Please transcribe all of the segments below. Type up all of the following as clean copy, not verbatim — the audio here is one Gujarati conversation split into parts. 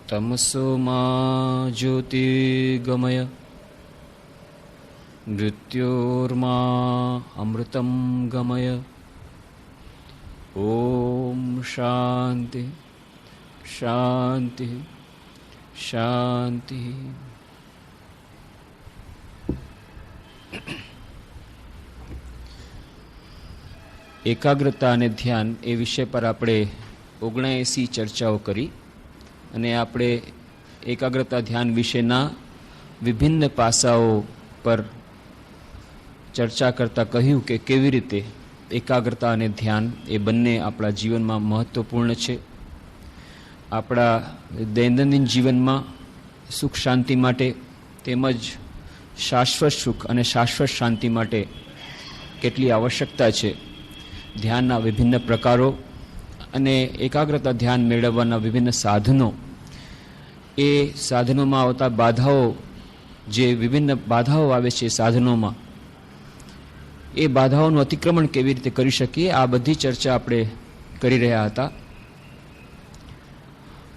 तमसो मा ज्योतिर्गमय मृत्योर्मा अमृतं गमय। ओम शांति शांति शांति। એકાગ્રતા અને ધ્યાન એ વિષય પર આપણે 79 ચર્ચાઓ કરી અને આપણે એકાગ્રતા ધ્યાન વિશેના વિભિન્ન પાસાઓ પર ચર્ચા કરતાં કહ્યું કે કેવી રીતે એકાગ્રતા અને ધ્યાન એ બંને આપણા જીવનમાં મહત્ત્વપૂર્ણ છે. આપણા દૈનંદિન જીવનમાં સુખ શાંતિ માટે તેમજ શાશ્વત સુખ અને શાશ્વત શાંતિ માટે કેટલી આવશ્યકતા છે. ધ્યાનના વિભિન્ન પ્રકારો અને એકાગ્રતા ધ્યાન મેળવવાના વિભિન્ન સાધનો, એ સાધનોમાં આવતા બાધાઓ, જે વિભિન્ન બાધાઓ આવે છે સાધનોમાં, એ બાધાઓનું અતિક્રમણ કેવી રીતે કરી શકીએ, આ બધી ચર્ચા આપણે કરી રહ્યા હતા.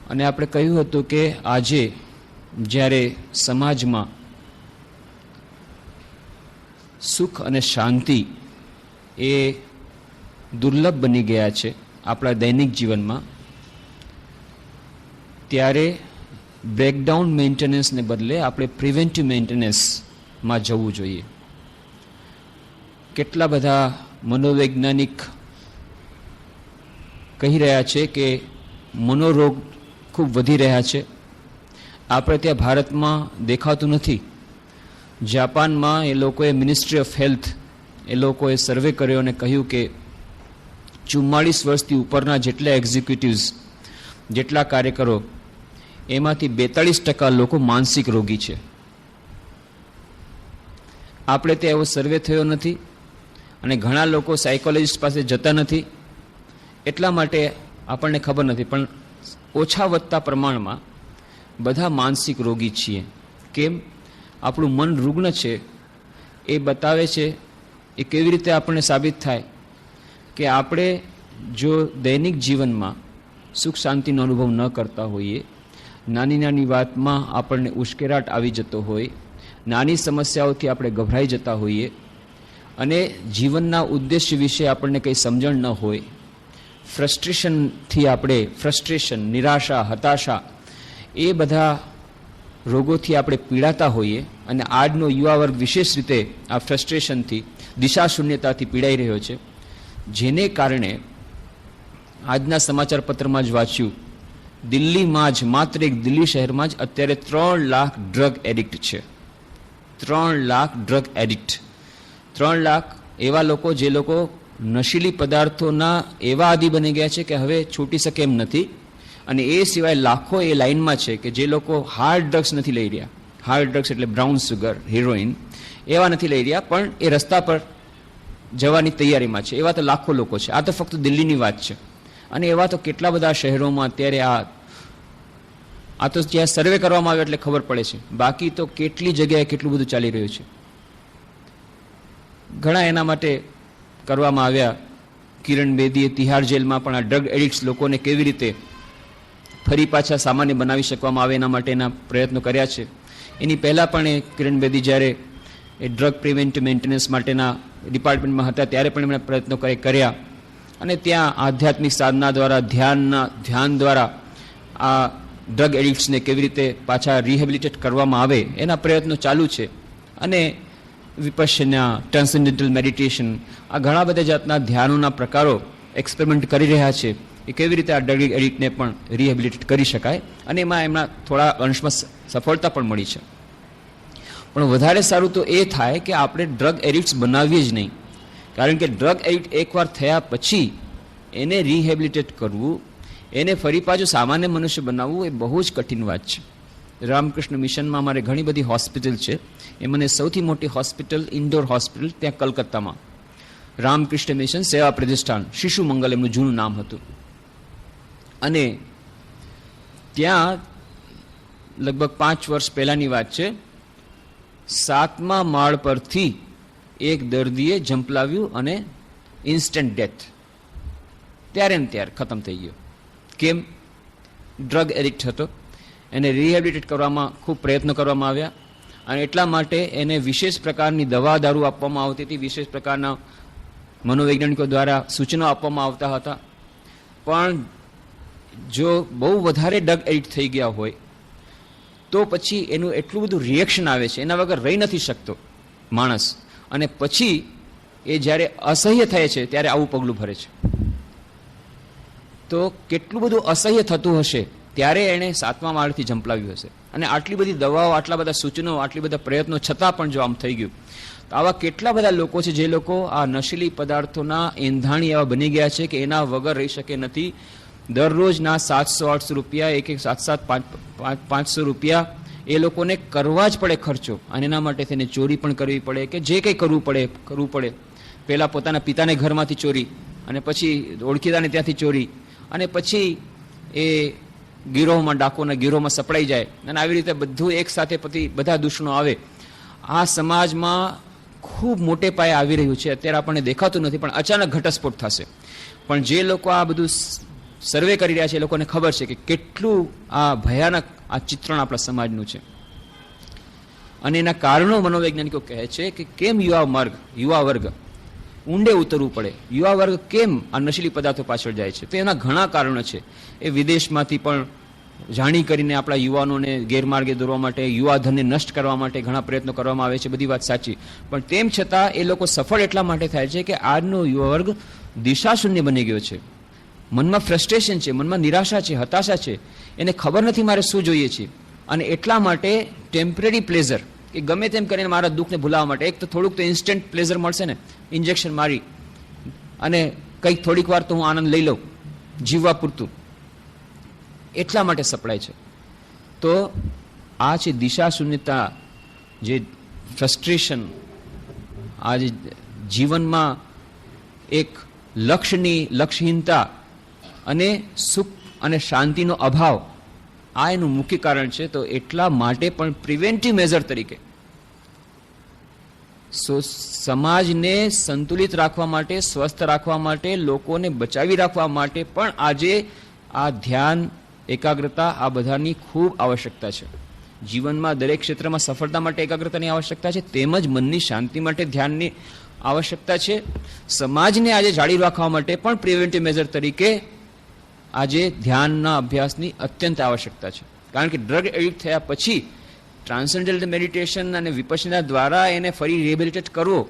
અને આપણે કહ્યું હતું કે આજે જ્યારે સમાજમાં સુખ અને શાંતિ એ દુર્લભ બની ગયા છે આપણા દૈનિક જીવનમાં, ત્યારે બ્રેકડાઉન મેન્ટેનન્સને બદલે આપણે પ્રિવેન્ટિવ મેન્ટેનન્સમાં જવું જોઈએ. કેટલા બધા મનોવૈજ્ઞાનિક કહી રહ્યા છે કે મનોરોગ ખૂબ વધી રહ્યા છે. આપણે ત્યાં ભારતમાં દેખાતું નથી. જાપાનમાં એ લોકોએ મિનિસ્ટ્રી ઓફ હેલ્થ એ લોકોએ સર્વે કર્યો અને કહ્યું કે 44 વર્ષથી ઉપરના જેટલા એક્ઝિક્યુટિવ્સ, જેટલા કાર્યકરો, એમાંથી 42% લોકો માનસિક રોગી છે. આપણે ત્યાં એવો સર્વે થયો નથી અને ઘણા લોકો સાયકોલોજીસ્ટ પાસે જતા નથી, એટલા માટે આપણને ખબર નથી. પણ ઓછા વધતા પ્રમાણમાં બધા માનસિક રોગી છીએ. કેમ? આપણું મન રુગ્ણ છે. એ બતાવે છે, એ કેવી રીતે આપણને સાબિત થાય કે આપણે જો દૈનિક જીવનમાં સુખ શાંતિનો અનુભવ ન કરતા હોઈએ, નાની નાની વાતમાં આપણને ઉશ્કેરાટ આવી જતો હોય, નાની સમસ્યાઓથી આપણે ગભરાઈ જતા હોઈએ અને જીવનના ઉદ્દેશ્ય વિશે આપણને કંઈ સમજણ ન હોય, ફ્રસ્ટ્રેશન, નિરાશા, હતાશા, એ બધા રોગોથી આપણે પીડાતા હોઈએ અને આજનો યુવા વર્ગ વિશેષ રીતે આ ફ્રસ્ટ્રેશનથી, દિશાશૂન્યતાથી પીડાઈ રહ્યો છે. જેને કારણે આજના સમાચાર પત્રમાં જ વાંચ્યું, દિલ્હીમાં જ, માત્ર એક દિલ્હી શહેરમાં જ અત્યારે 3 લાખ ડ્રગ એડિક્ટ છે. 3 લાખ ડ્રગ એડિક્ટ. 3 લાખ એવા લોકો જે લોકો નશીલી પદાર્થોના એવા આદિ બની ગયા છે કે હવે છૂટી શકે એમ નથી. અને એ સિવાય લાખો એ લાઇનમાં છે કે જે લોકો હાર્ડ ડ્રગ્સ નથી લઈ રહ્યા. હાર્ડ ડ્રગ્સ એટલે બ્રાઉન સુગર, હિરોઈન, એવા નથી લઈ રહ્યા, પણ એ રસ્તા પર જવાની તૈયારીમાં છે. એવા તો લાખો લોકો છે. આ તો ફક્ત દિલ્હીની વાત છે. અને એવા તો કેટલા બધા શહેરોમાં અત્યારે આ તો જ્યાં સર્વે કરવામાં આવ્યો એટલે ખબર પડે છે. બાકી તો કેટલી જગ્યાએ કેટલું બધું ચાલી રહ્યું છે. ઘણા એના માટે કરવામાં આવ્યા. કિરણ બેદીએ તિહાર જેલમાં પણ આ ડ્રગ એડિક્ટ્સ લોકોને કેવી રીતે ફરી પાછા સામાન્ય બનાવી શકવામાં આવે એના માટેના પ્રયત્નો કર્યા છે. એની પહેલાં પણ એ કિરણ બેદી જ્યારે એ ડ્રગ પ્રિવેન્ટિવ મેન્ટેનન્સ માટેના ડિપાર્ટમેન્ટમાં હતા ત્યારે પણ એમણે પ્રયત્નો કર્યા. અને ત્યાં આધ્યાત્મિક સાધના દ્વારા, ધ્યાન દ્વારા આ ડ્રગ એડિક્ટ્સને કેવી રીતે પાછા રિહેબિલિટેટ કરવામાં આવે એના પ્રયત્નો ચાલુ છે. અને વિપશ્યના, ટ્રાન્સેન્ડેન્ટલ મેડિટેશન, આ ઘણા બધા જાતના ધ્યાનોના પ્રકારો એક્સપેરિમેન્ટ કરી રહ્યા છે એ કેવી રીતે આ ડ્રગ એડિક્ટને પણ રિહેબિલિટેટ કરી શકાય. અને એમાં એમના થોડા અંશમાં સફળતા પણ મળી છે. પણ વધારે સારું તો એ થાય કે આપણે ડ્રગ એડિક્ટ્સ બનાવીએ જ નહીં. કારણ કે ડ્રગ એડિક્ટ એકવાર થયા પછી એને રિહેબિલિટેટ કરવું, એને ફરી પાછું સામાન્ય મનુષ્ય બનાવવું, એ બહુ જ કઠિન વાત છે. રામકૃષ્ણ મિશનમાં અમારે ઘણી બધી હોસ્પિટલ છે. એ મને સૌથી મોટી હોસ્પિટલ, ઇન્ડોર હોસ્પિટલ, ત્યાં કલકત્તામાં રામકૃષ્ણ મિશન સેવા પ્રતિષ્ઠાન, શિશુ મંગલ એમનું જૂનું નામ હતું. અને ત્યાં લગભગ 5 વર્ષ પહેલાંની વાત છે, 7મા માળ પરથી એક દર્દીએ ઝંપલાવ્યું અને ઇન્સ્ટન્ટ ડેથ. ત્યારે ને ત્યારે ખતમ થઈ ગયો. કેમ? ડ્રગ એડિક્ટ હતો. એને રિહેબિલિટેટ કરવામાં ખૂબ પ્રયત્નો કરવામાં આવ્યા અને એટલા માટે એને વિશેષ પ્રકારની દવા દારૂ આપવામાં આવતી હતી, વિશેષ પ્રકારના મનોવૈજ્ઞાનિકો દ્વારા સૂચનો આપવામાં આવતા હતા. પણ જો બહુ વધારે ડ્રગ એડિક્ટ થઈ ગયા હોય તો પછી એનું એટલું બધું રિએક્શન આવે છે, એના વગર રહી નથી શકતો માણસ, અને પછી એ જ્યારે અસહ્ય થાય છે ત્યારે આવું પગલું ભરે છે. તો કેટલું બધું અસહ્ય થતું હશે ત્યારે એણે 7મા માળથી ઝંપલાવ્યું હશે, અને આટલી બધી દવાઓ, આટલા બધા સૂચનો, આટલી બધા પ્રયત્નો છતાં પણ જો આમ થઈ ગયું, તો આવા કેટલા બધા લોકો છે જે લોકો આ નશીલી પદાર્થોના એંધાણી એવા બની ગયા છે કે એના વગર રહી શકે નથી. દરરોજના 700-800 રૂપિયા, એક 700-500 રૂપિયા એ લોકોને કરવા જ પડે ખર્ચો, અને એના માટે તેને ચોરી પણ કરવી પડે કે જે કંઈ કરવું પડે. પહેલાં પોતાના પિતાને ઘરમાંથી ચોરી, અને પછી ઓળખીતાને ત્યાંથી ચોરી, અને પછી એ ગીરોમાં, ડાકોના ગીરોમાં સપડાઈ જાય, અને આવી રીતે બધું એક સાથે બધા દૂષણો આવે. આ સમાજમાં ખૂબ મોટે પાયે આવી રહ્યું છે. અત્યારે આપણને દેખાતું નથી, પણ અચાનક ઘટસ્ફોટ થશે. પણ જે લોકો આ બધું સર્વે કરી રહ્યા છે એ લોકોને ખબર છે કે કેટલું આ ભયાનક આ ચિત્રણ આપણા સમાજનું છે. અને એના કારણો મનોવૈજ્ઞાનિકો કહે છે કે કેમ યુવા વર્ગ ઊંડે ઉતરવું પડે, યુવા વર્ગ કેમ આ નશીલી પદાર્થો પાછળ જાય છે. તો એના ઘણા કારણો છે. એ વિદેશમાંથી પણ જાણી કરીને આપણા યુવાનોને ગેરમાર્ગે દોરવા માટે, યુવાધનને નષ્ટ કરવા માટે ઘણા પ્રયત્નો કરવામાં આવે છે, બધી વાત સાચી. પણ તેમ છતાં એ લોકો સફળ એટલા માટે થાય છે કે આજનો યુવા વર્ગ દિશાશૂન્ય બની ગયો છે. મનમાં ફ્રસ્ટ્રેશન છે, મનમાં નિરાશા છે, હતાશા છે, એને ખબર નથી મારે શું જોઈએ છે. અને એટલા માટે ટેમ્પરરી પ્લેઝર, કે ગમે તેમ કરીને મારા દુઃખને ભૂલાવવા માટે, એક તો થોડુંક તો ઇન્સ્ટન્ટ પ્લેઝર મળશે ને, ઇન્જેક્શન મારી અને કંઈક થોડીક વાર તો હું આનંદ લઈ લઉં, જીવવા પૂરતું, એટલા માટે સપડાય છે. તો આ છે દિશાશૂન્યતા, જે ફ્રસ્ટ્રેશન, આ જે જીવનમાં એક લક્ષ્યહીનતા અને સુખ અને શાંતિનો અભાવ, આ એનું મુખ્ય કારણ છે. તો એટલા માટે પણ પ્રિવેન્ટિવ મેઝર તરીકે સમાજને સંતુલિત રાખવા માટે, સ્વસ્થ રાખવા માટે, લોકોને બચાવી રાખવા માટે પણ આજે આ ધ્યાન, એકાગ્રતા, આ બધાની ખૂબ આવશ્યકતા છે. જીવનમાં દરેક ક્ષેત્રમાં સફળતા માટે એકાગ્રતાની આવશ્યકતા છે, તેમજ મનની શાંતિ માટે ધ્યાનની આવશ્યકતા છે. સમાજને આજે જાળી રાખવા માટે પણ પ્રિવેન્ટિવ મેઝર તરીકે આજે ધ્યાનના અભ્યાસની અત્યંત આવશ્યકતા છે. કારણ કે ડ્રગ એડિક્ટ થયા પછી ટ્રાન્સેન્ડેન્ટલ મેડિટેશન અને વિપશ્યના દ્વારા એને ફરી રિહેબિલિટેટ કરવો,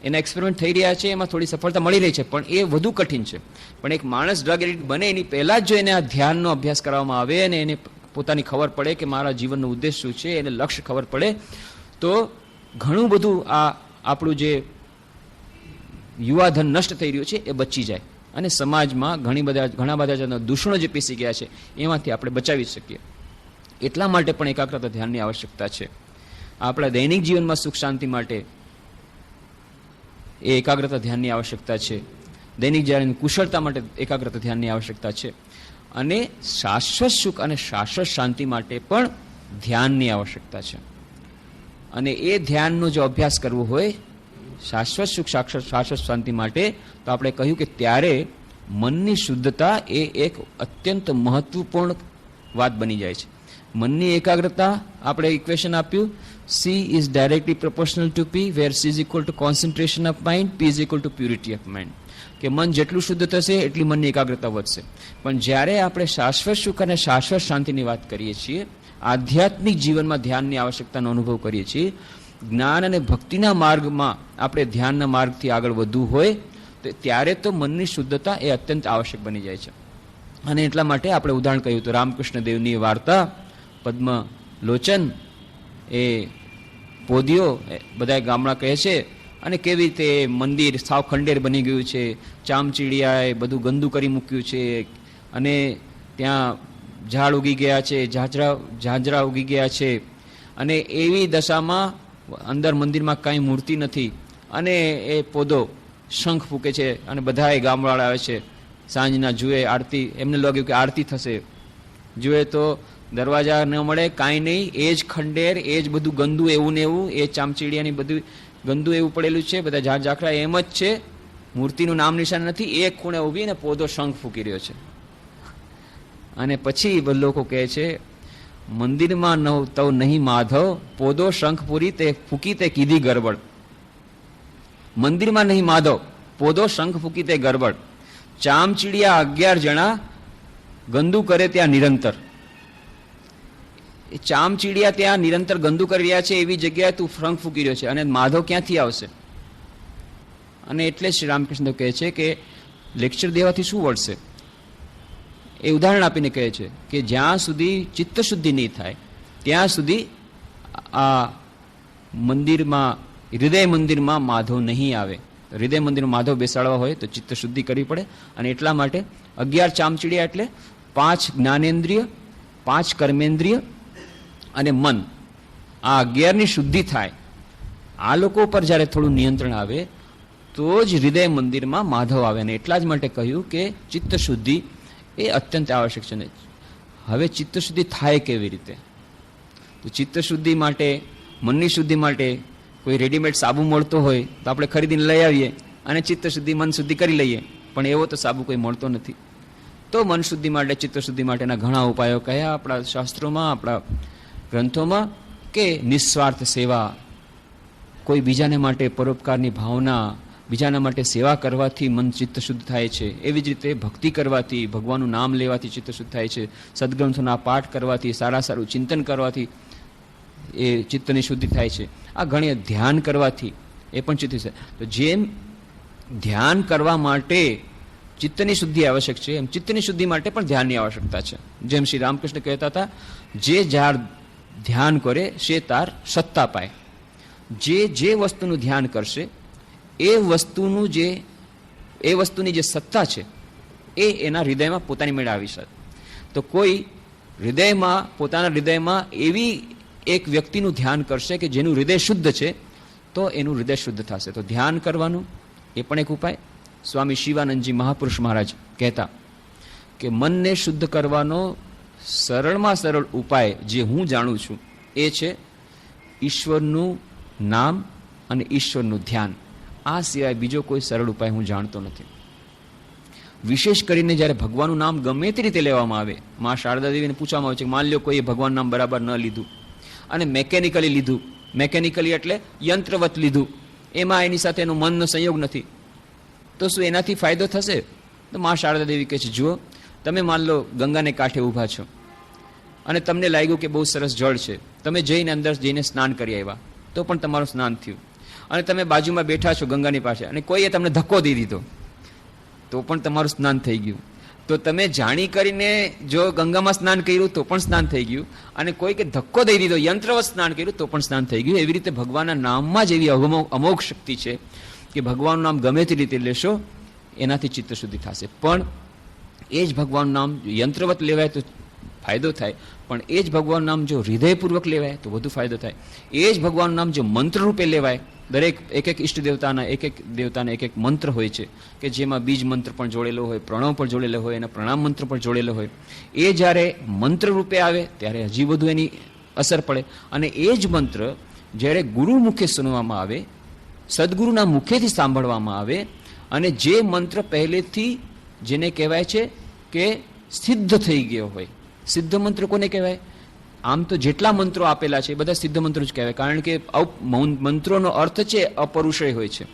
એના એક્સપેરિમેન્ટ થઈ રહ્યા છે, એમાં થોડી સફળતા મળી રહી છે, પણ એ વધુ કઠિન છે. પણ એક માણસ ડ્રગ એડિક્ટ બને એની પહેલાં જ જો એને આ ધ્યાનનો અભ્યાસ કરવામાં આવે અને એને પોતાની ખબર પડે કે મારા જીવનનો ઉદ્દેશ શું છે, એને લક્ષ્ય ખબર પડે, તો ઘણું બધું આ આપણું જે યુવાધન નષ્ટ થઈ રહ્યું છે એ બચી જાય, અને સમાજમાં ઘણા બધા દૂષણો જે પીસી ગયા છે એમાંથી આપણે બચાવી શકીએ. એટલા માટે પણ એકાગ્રતા ધ્યાનની આવશ્યકતા છે. આપણા દૈનિક જીવનમાં સુખ શાંતિ માટે એ એકાગ્રતા ધ્યાનની આવશ્યકતા છે. દૈનિક જીવનની કુશળતા માટે એકાગ્રતા ધ્યાનની આવશ્યકતા છે. અને શાશ્વત સુખ અને શાશ્વત શાંતિ માટે પણ ધ્યાનની આવશ્યકતા છે. અને એ ધ્યાનનો જો અભ્યાસ કરવો હોય શાશ્વત સુખ, શાશ્વત શાંતિ માટે, તો આપણે કહ્યું કે ત્યારે મનની શુદ્ધતા એ એક અત્યંત મહત્વપૂર્ણ વાત બની જાય છે. મનની એકાગ્રતા, આપણે ઇક્વેશન આપ્યું, C is directly proportional to P, where C is equal to concentration of mind, P is equal to purity of mind. કે મન જેટલું શુદ્ધ થશે એટલી મનની એકાગ્રતા વધશે. પણ જ્યારે આપણે શાશ્વત સુખ અને શાશ્વત શાંતિની વાત કરીએ છીએ, આધ્યાત્મિક જીવનમાં ધ્યાનની આવશ્યકતાનો અનુભવ કરીએ છીએ, જ્ઞાન અને ભક્તિના માર્ગમાં આપણે ધ્યાનના માર્ગથી આગળ વધવું હોય તો ત્યારે તો મનની શુદ્ધતા એ અત્યંત આવશ્યક બની જાય છે. અને એટલા માટે આપણે ઉદાહરણ કહ્યું તો રામકૃષ્ણ દેવની વાર્તા, પદ્મલોચન, એ પોદિયો, બધા ગામડા કહે છે, અને કેવી રીતે મંદિર સાવ ખંડેર બની ગયું છે, ચામચીડિયાએ બધું ગંદુ કરી મૂક્યું છે, અને ત્યાં ઝાડ ઉગી ગયા છે, ઝાંઝરા ઉગી ગયા છે, અને એવી દશામાં અંદર મંદિરમાં કાંઈ મૂર્તિ નથી, અને એ પોદો શંખ ફૂંકે છે, અને બધા એ ગામવાળા આવે છે સાંજના, જુએ આરતી, એમને લાગ્યું કે આરતી થશે, જુએ તો દરવાજા ન મળે, કાંઈ નહીં, એ જ ખંડેર, એ જ બધું ગંદુ એવું ને એવું, એ ચામચીડિયાની બધું ગંદુ એવું પડેલું છે, બધા ઝાડ ઝાકરા એમ જ છે, મૂર્તિનું નામ નિશાન નથી. એક ખૂણે ઊભી ને પોદો શંખ ફૂંકી રહ્યો છે. અને પછી લોકો કહે છે મંદિરમાં તવ નહીં માધવ, પોદો શંખપુરી તે ફૂકી તે કીધી ગરબડ. મંદિરમાં નહીં માધવ, પોદો શંખ ફૂકી તે ગરબડ. ચામચીડિયા 11 જણા, ગંદુ કરે ત્યાં નિરંતર. એ ચામચીડિયા ત્યાં નિરંતર ગંદુ કરી રહ્યા છે, એવી જગ્યાએ તું શંખ ફૂકી રહ્યો છે, અને માધવ ક્યાંથી આવશે? અને એટલે શ્રી રામકૃષ્ણ કહે છે કે લેક્ચર દેવાથી શું વળશે? એ ઉદાહરણ આપીને કહે છે કે જ્યાં સુધી ચિત્તશુદ્ધિ નહીં થાય ત્યાં સુધી આ મંદિરમાં, હૃદય મંદિરમાં માધવ નહીં આવે. હૃદય મંદિરમાં માધવ બેસાડવા હોય તો ચિત્તશુદ્ધિ કરવી પડે. અને એટલા માટે 11 ચામચીડિયા એટલે 5 જ્ઞાનેન્દ્રિય, 5 કર્મેન્દ્રિય અને મન, આ 11ની શુદ્ધિ થાય. આ લોકો પર જ્યારે થોડું નિયંત્રણ આવે તો જ હૃદય મંદિરમાં માધવ આવે. અને એટલા જ માટે કહ્યું કે ચિત્તશુદ્ધિ એ અત્યંત આવશ્યક છે. હવે ચિત્તશુદ્ધિ થાય કેવી રીતે? તો ચિત્તશુદ્ધિ માટે, મનની શુદ્ધિ માટે કોઈ રેડીમેડ સાબુ મળતો હોય તો આપણે ખરીદીને લઈ આવીએ અને ચિત્તશુદ્ધિ, મન શુદ્ધિ કરી લઈએ. પણ એવો તો સાબુ કોઈ મળતો નથી. તો મન શુદ્ધિ માટે, ચિત્તશુદ્ધિ માટેના ઘણા ઉપાયો કયા આપણા શાસ્ત્રોમાં, આપણા ગ્રંથોમાં, કે નિસ્વાર્થ સેવા, કોઈ બીજાને માટે પરોપકારની ભાવના, બીજાના માટે સેવા કરવાથી મન ચિત્ત શુદ્ધ થાય છે. એવી જ રીતે ભક્તિ કરવાથી, ભગવાનનું નામ લેવાથી ચિત્ત શુદ્ધ થાય છે. સદગ્રંથોના પાઠ કરવાથી, સારું ચિંતન કરવાથી એ ચિત્તની શુદ્ધિ થાય છે. આ ઘણી ધ્યાન કરવાથી એ પણ ચિત્ત છે. તો જેમ ધ્યાન કરવા માટે ચિત્તની શુદ્ધિ આવશ્યક છે, એમ ચિત્તની શુદ્ધિ માટે પણ ધ્યાનની આવશ્યકતા છે. જેમ શ્રી રામકૃષ્ણ કહેતા હતા, જે જાર ધ્યાન કરે શે તાર સત્તા પાય. જે વસ્તુનું ધ્યાન કરશે એ વસ્તુની જે સત્તા છે એ એના હૃદયમાં પોતાની મેળે આવી શકે. તો કોઈ હૃદયમાં, પોતાના હૃદયમાં એવી એક વ્યક્તિનું ધ્યાન કરશે કે જેનું હૃદય શુદ્ધ છે, તો એનું હૃદય શુદ્ધ થશે. તો ધ્યાન કરવાનું એ પણ એક ઉપાય. સ્વામી શિવાનંદજી મહાપુરુષ મહારાજ કહેતા કે મનને શુદ્ધ કરવાનો સરળમાં સરળ ઉપાય જે હું જાણું છું એ છે ઈશ્વરનું નામ અને ઈશ્વરનું ધ્યાન. આ સિવાય બીજો કોઈ સરળ ઉપાય હું જાણતો નથી. વિશેષ કરીને જ્યારે ભગવાનનું નામ ગમે તે રીતે લેવામાં આવે, મા શારદા દેવીને પૂછવામાં આવે છે કે માન લો કોઈએ ભગવાનનું નામ બરાબર ન લીધું અને મેકેનિકલી લીધું, મેકેનિકલી એટલે યંત્રવત લીધું, એમાં એની સાથે એનું મનનો સંયોગ નથી, તો શું એનાથી ફાયદો થશે? તો મા શારદા દેવી કહે છે, જુઓ, તમે માન લો ગંગાને કાંઠે ઊભા છો અને તમને લાગ્યું કે બહુ સરસ જળ છે, તમે જઈને અંદર જઈને સ્નાન કરી આવ્યા, તો પણ તમારું સ્નાન થયું. અને તમે બાજુમાં બેઠા છો ગંગાની પાસે અને કોઈએ તમને ધક્કો દઈ દીધો, તો પણ તમારું સ્નાન થઈ ગયું. તો તમે જાણી કરીને જો ગંગામાં સ્નાન કર્યું તો પણ સ્નાન થઈ ગયું, અને કોઈ કે ધક્કો દઈ દીધો, યંત્રવત સ્નાન કર્યું તો પણ સ્નાન થઈ ગયું. એવી રીતે ભગવાનના નામમાં જ એવી અમોઘ શક્તિ છે કે ભગવાનનું નામ ગમે તે રીતે લેશો એનાથી ચિત્ત શુદ્ધિ થશે. પણ એ જ ભગવાનનું નામ યંત્રવત લેવાય તો ફાયદો થાય, પણ એ જ ભગવાનનું નામ જો હૃદયપૂર્વક લેવાય તો વધુ ફાયદો થાય. એ જ ભગવાનનું નામ જો મંત્ર રૂપે લેવાય, દરેક એક ઈષ્ટ દેવતાના એક મંત્ર હોય છે કે જેમાં બીજ મંત્ર પણ જોડેલો હોય, પ્રણવ પણ જોડેલો હોય અને પ્રણામ મંત્ર પણ જોડેલો હોય. એ જ્યારે મંત્ર રૂપે આવે ત્યારે હજી વધુ એની અસર પડે. અને એ જ મંત્ર જ્યારે ગુરુ મુખે સુનવામાં આવે, સદગુરુના મુખેથી સાંભળવામાં આવે, અને જે મંત્ર પહેલેથી જેને કહેવાય છે કે સિદ્ધ થઈ ગયો હોય. સિદ્ધ મંત્ર કોને કહેવાય? આમ તો જેટલા મંત્રો આપેલા છે એ બધા સિદ્ધ મંત્રો જ કહેવાય, કારણ કે મંત્રોનો અર્થ છે અપરુષય હોય છે.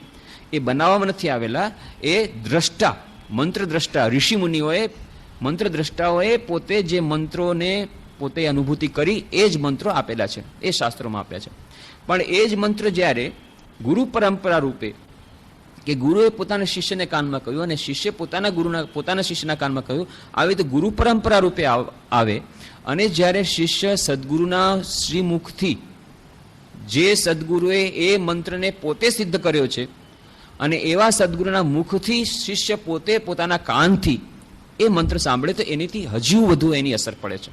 એ બનાવવામાં નથી આવેલા, એ દ્રષ્ટા, મંત્ર દ્રષ્ટા, ઋષિ મુનિઓએ, મંત્ર દ્રષ્ટાઓએ પોતે જે મંત્રોને પોતે અનુભૂતિ કરી એ જ મંત્રો આપેલા છે, એ શાસ્ત્રોમાં આપ્યા છે. પણ એ જ મંત્ર જ્યારે ગુરુ પરંપરા રૂપે, કે ગુરુએ પોતાના શિષ્યને કાનમાં કહ્યું અને શિષ્ય પોતાના શિષ્યના કાનમાં કહ્યું, આવી તો ગુરુ પરંપરા રૂપે આવે, અને જ્યારે શિષ્ય સદગુરુના શ્રીમુખથી, જે સદગુરુએ એ મંત્રને પોતે સિદ્ધ કર્યો છે, અને એવા સદગુરુના મુખથી શિષ્ય પોતે પોતાના કાનથી એ મંત્ર સાંભળે તો એનીથી હજુ વધુ એની અસર પડે છે.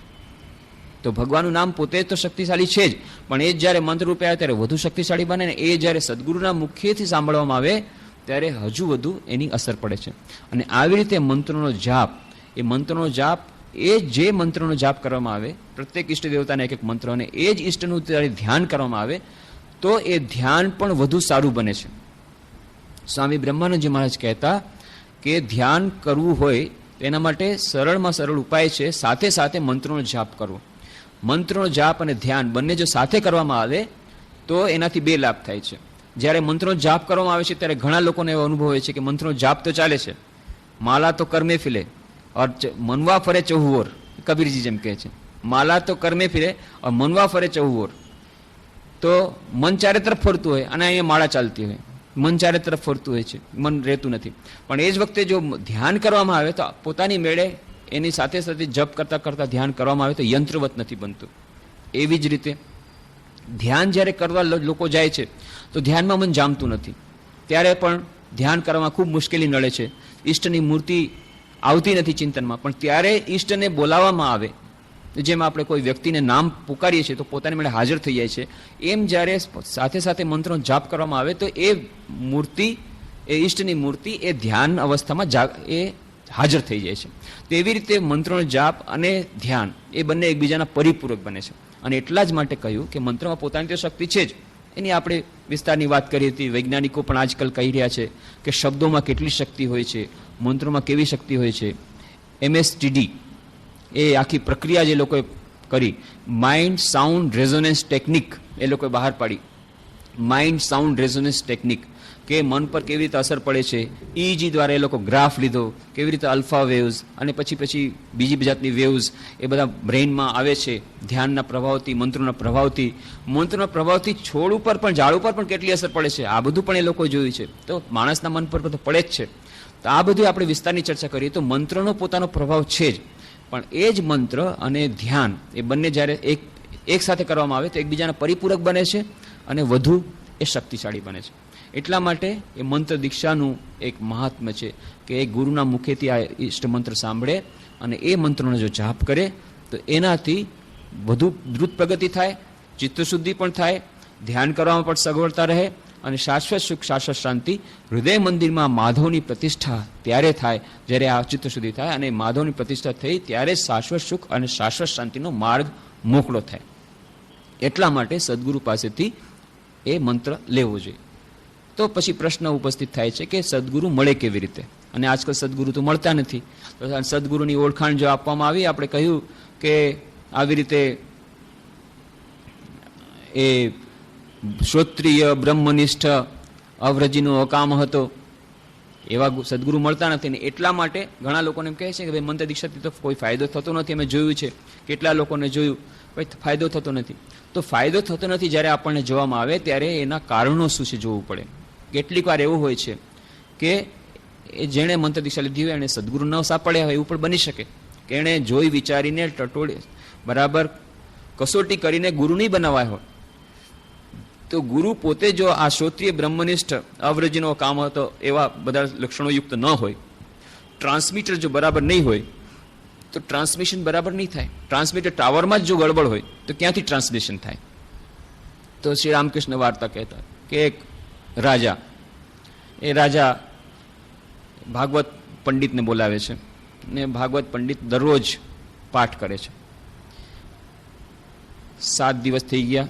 તો ભગવાનનું નામ પોતે તો શક્તિશાળી છે જ, પણ એ જ્યારે મંત્ર રૂપે આવે ત્યારે વધુ શક્તિશાળી બને, ને એ જ્યારે સદગુરુના મુખ્યથી સાંભળવામાં આવે ત્યારે હજુ વધુ એની અસર પડે છે. અને આવી રીતે મંત્રોનો જાપ, એ મંત્રનો જાપ, એ જે મંત્રનો જાપ કરવામાં આવે, પ્રત્યેક ઈષ્ટ દેવતાના એક મંત્ર, અને એ જ ઈષ્ટનું જ્યારે ધ્યાન કરવામાં આવે તો એ ધ્યાન પણ વધુ સારું બને છે. સ્વામી બ્રહ્માનંદજી મહારાજ કહેતા કે ધ્યાન કરવું હોય એના માટે સરળમાં સરળ ઉપાય છે સાથે સાથે મંત્રોનો જાપ કરવો. મંત્રનો જાપ અને ધ્યાન બંને જો સાથે કરવામાં આવે તો એનાથી બે લાભ થાય છે. જ્યારે મંત્રનો જાપ કરવામાં આવે છે ત્યારે ઘણા લોકોને એવો અનુભવ હોય છે કે મંત્રનો જાપ તો ચાલે છે, માલા તો કર્મે ફિલે ઓર મનવા ફરે ચહુઓર, કબીરજી જેમ કહે છે, માલા તો કર્મે ફિરે ઓર મનવા ફરે ચહુઓર. તો મન ચારે તરફ ફરતું હોય અને અહીંયા માળા ચાલતી હોય, મન ચારે તરફ ફરતું હોય છે, મન રહેતું નથી. પણ એ જ વખતે જો ધ્યાન કરવામાં આવે તો પોતાની મેળે એની સાથે સાથે જપ કરતાં કરતાં ધ્યાન કરવામાં આવે તો યંત્રવત નથી બનતું. એવી જ રીતે ધ્યાન જ્યારે કરવા લોકો જાય છે તો ધ્યાનમાં મન જામતું નથી, ત્યારે પણ ધ્યાન કરવામાં ખૂબ મુશ્કેલી નડે છે. ઈષ્ટની મૂર્તિ આવતી નથી ચિંતનમાં, પણ ત્યારે ઈષ્ટને બોલાવવામાં આવે, જેમ આપણે કોઈ વ્યક્તિને નામ પુકારીએ છીએ તો પોતાની મેળે હાજર થઈ જાય છે, એમ જ્યારે સાથે સાથે મંત્રનો જાપ કરવામાં આવે તો એ મૂર્તિ, એ ઈષ્ટની મૂર્તિ એ ધ્યાન અવસ્થામાં એ હાજર થઈ જાય છે. તો એવી રીતે મંત્રનો જાપ અને ધ્યાન એ બંને એકબીજાના પરિપૂરક બને છે. અને એટલા જ માટે કહ્યું કે મંત્રમાં પોતાની તો શક્તિ છે જ, એની આપણે વિસ્તારની વાત કરી હતી. વૈજ્ઞાનિકો પણ આજકાલ કહી રહ્યા છે કે શબ્દોમાં કેટલી શક્તિ હોય છે, મંત્રોમાં કેવી શક્તિ હોય છે. MSTD એ આખી પ્રક્રિયા જે લોકોએ કરી, માઇન્ડ સાઉન્ડ રેઝોનન્સ ટેકનિક એ લોકોએ બહાર પાડી. માઇન્ડ સાઉન્ડ રેઝોનન્સ ટેકનિક કે મન પર કેવી રીતે અસર પડે છે. EEG દ્વારા એ લોકો ગ્રાફ લીધો, કેવી રીતે અલ્ફા વેવ્સ અને પછી બીજી જાતની વેવ્સ એ બધા બ્રેઇનમાં આવે છે ધ્યાનના પ્રભાવથી, મંત્રોના પ્રભાવથી. મંત્રોના પ્રભાવથી છોડ ઉપર પણ, ઝાડ ઉપર પણ કેટલી અસર પડે છે, આ બધું પણ એ લોકોએ જોયું છે. તો માણસના મન પર તો પડે જ છે. તો આ બધું આપણે વિસ્તારની ચર્ચા કરીએ તો મંત્રનો પોતાનો પ્રભાવ છે જ, પણ એ જ મંત્ર અને ધ્યાન એ બંને જ્યારે એક સાથે કરવામાં આવે તો એકબીજાના પરિપૂરક બને છે અને વધુ એ શક્તિશાળી બને છે. એટલા માટે એ મંત્ર દીક્ષાનું એક મહાત્મ્ય છે કે એક ગુરુના મુખેથી આ ઈષ્ટ મંત્ર સાંભળે અને એ મંત્રનો જો જાપ કરે તો એનાથી વધુ દ્રુત પ્રગતિ થાય, ચિત્તશુદ્ધિ પણ થાય, ધ્યાન કરવામાં પણ સગવડતા રહે અને શાશ્વત સુખ, શાશ્વત શાંતિ. હૃદય મંદિરમાં માધવની પ્રતિષ્ઠા ત્યારે થાય જ્યારે આ ચિત્તશુદ્ધિ થાય, અને માધવની પ્રતિષ્ઠા થઈ ત્યારે શાશ્વત સુખ અને શાશ્વત શાંતિનો માર્ગ મોકળો થાય. એટલા માટે સદગુરુ પાસેથી એ મંત્ર લેવો જોઈએ. તો પછી પ્રશ્ન ઉપસ્થિત થાય છે કે સદગુરુ મળે કેવી રીતે? અને આજકાલ સદગુરુ તો મળતા નથી. તો સદગુરુની ઓળખાણ જો આપવામાં આવી, આપણે કહ્યું કે આવી રીતે એ શ્રોત્રિય બ્રહ્મનિષ્ઠ અવ્રજીનો અકામ હતો, એવા સદગુરુ મળતા નથી. ને એટલા માટે ઘણા લોકોને એમ કહે છે કે ભાઈ મંત્ર દીક્ષાથી તો કોઈ ફાયદો થતો નથી. અમે જોયું છે, કેટલા લોકોને જોયું, ભાઈ ફાયદો થતો નથી. તો ફાયદો થતો નથી જ્યારે આપણને જોવામાં આવે ત્યારે એના કારણો શું છે જોવું પડે. કેટલીક વાર એવું હોય છે કે એ જેણે મંત્ર દીક્ષા લીધી હોય એને સદગુરુ ન સાંપડ્યા હોય એવું પણ બની શકે કે એણે જોઈ વિચારીને ટટોળી બરાબર કસોટી કરીને ગુરુ નહીં બનાવાય હોય. તો ગુરુ પોતે જો આ શ્રોત્રિય બ્રહ્મનિષ્ઠ અવ્રજીનો કામ હતો એવા બધા લક્ષણોયુક્ત ન હોય, ટ્રાન્સમીટર જો બરાબર નહીં હોય તો ટ્રાન્સમિશન બરાબર નહીં થાય. ટ્રાન્સમીટર ટાવરમાં જ જો ગડબડ હોય તો ક્યાંથી ટ્રાન્સમિશન થાય? તો શ્રી રામકૃષ્ણ વાર્તા કહેતા કે એક રાજા, એ રાજા ભાગવત પંડિતને બોલાવે છે ને ભાગવત પંડિત દરરોજ પાઠ કરે છે. 7 દિવસ થઈ ગયા,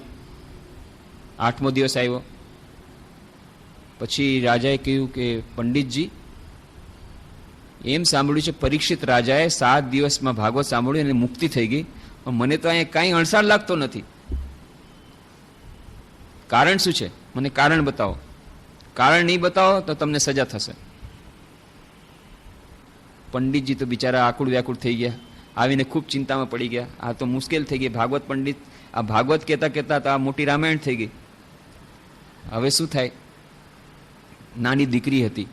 8મો દિવસ આવ્યો. પછી રાજાએ કહ્યું કે પંડિતજી, એમ સાંભળ્યું છે પરીક્ષિત રાજાએ 7 દિવસમાં ભાગવત સાંભળ્યું અને મુક્તિ થઈ ગઈ, પણ મને તો અહીંયા કાંઈ અણસાર લાગતો નથી. કારણ શું છે? મને કારણ બતાવો. કારણ નહીં બતાવો તો તમને સજા થશે. પંડિતજી તો બિચારા આકુળ વ્યાકુળ થઈ ગયા, આવીને ખૂબ ચિંતામાં પડી ગયા. આ તો મુશ્કેલ થઈ ગઈ. ભાગવત પંડિત આ ભાગવત કહેતા કહેતા તો આ મોટી રામાયણ થઈ ગઈ. હવે શું થાય? નાની દીકરી હતી,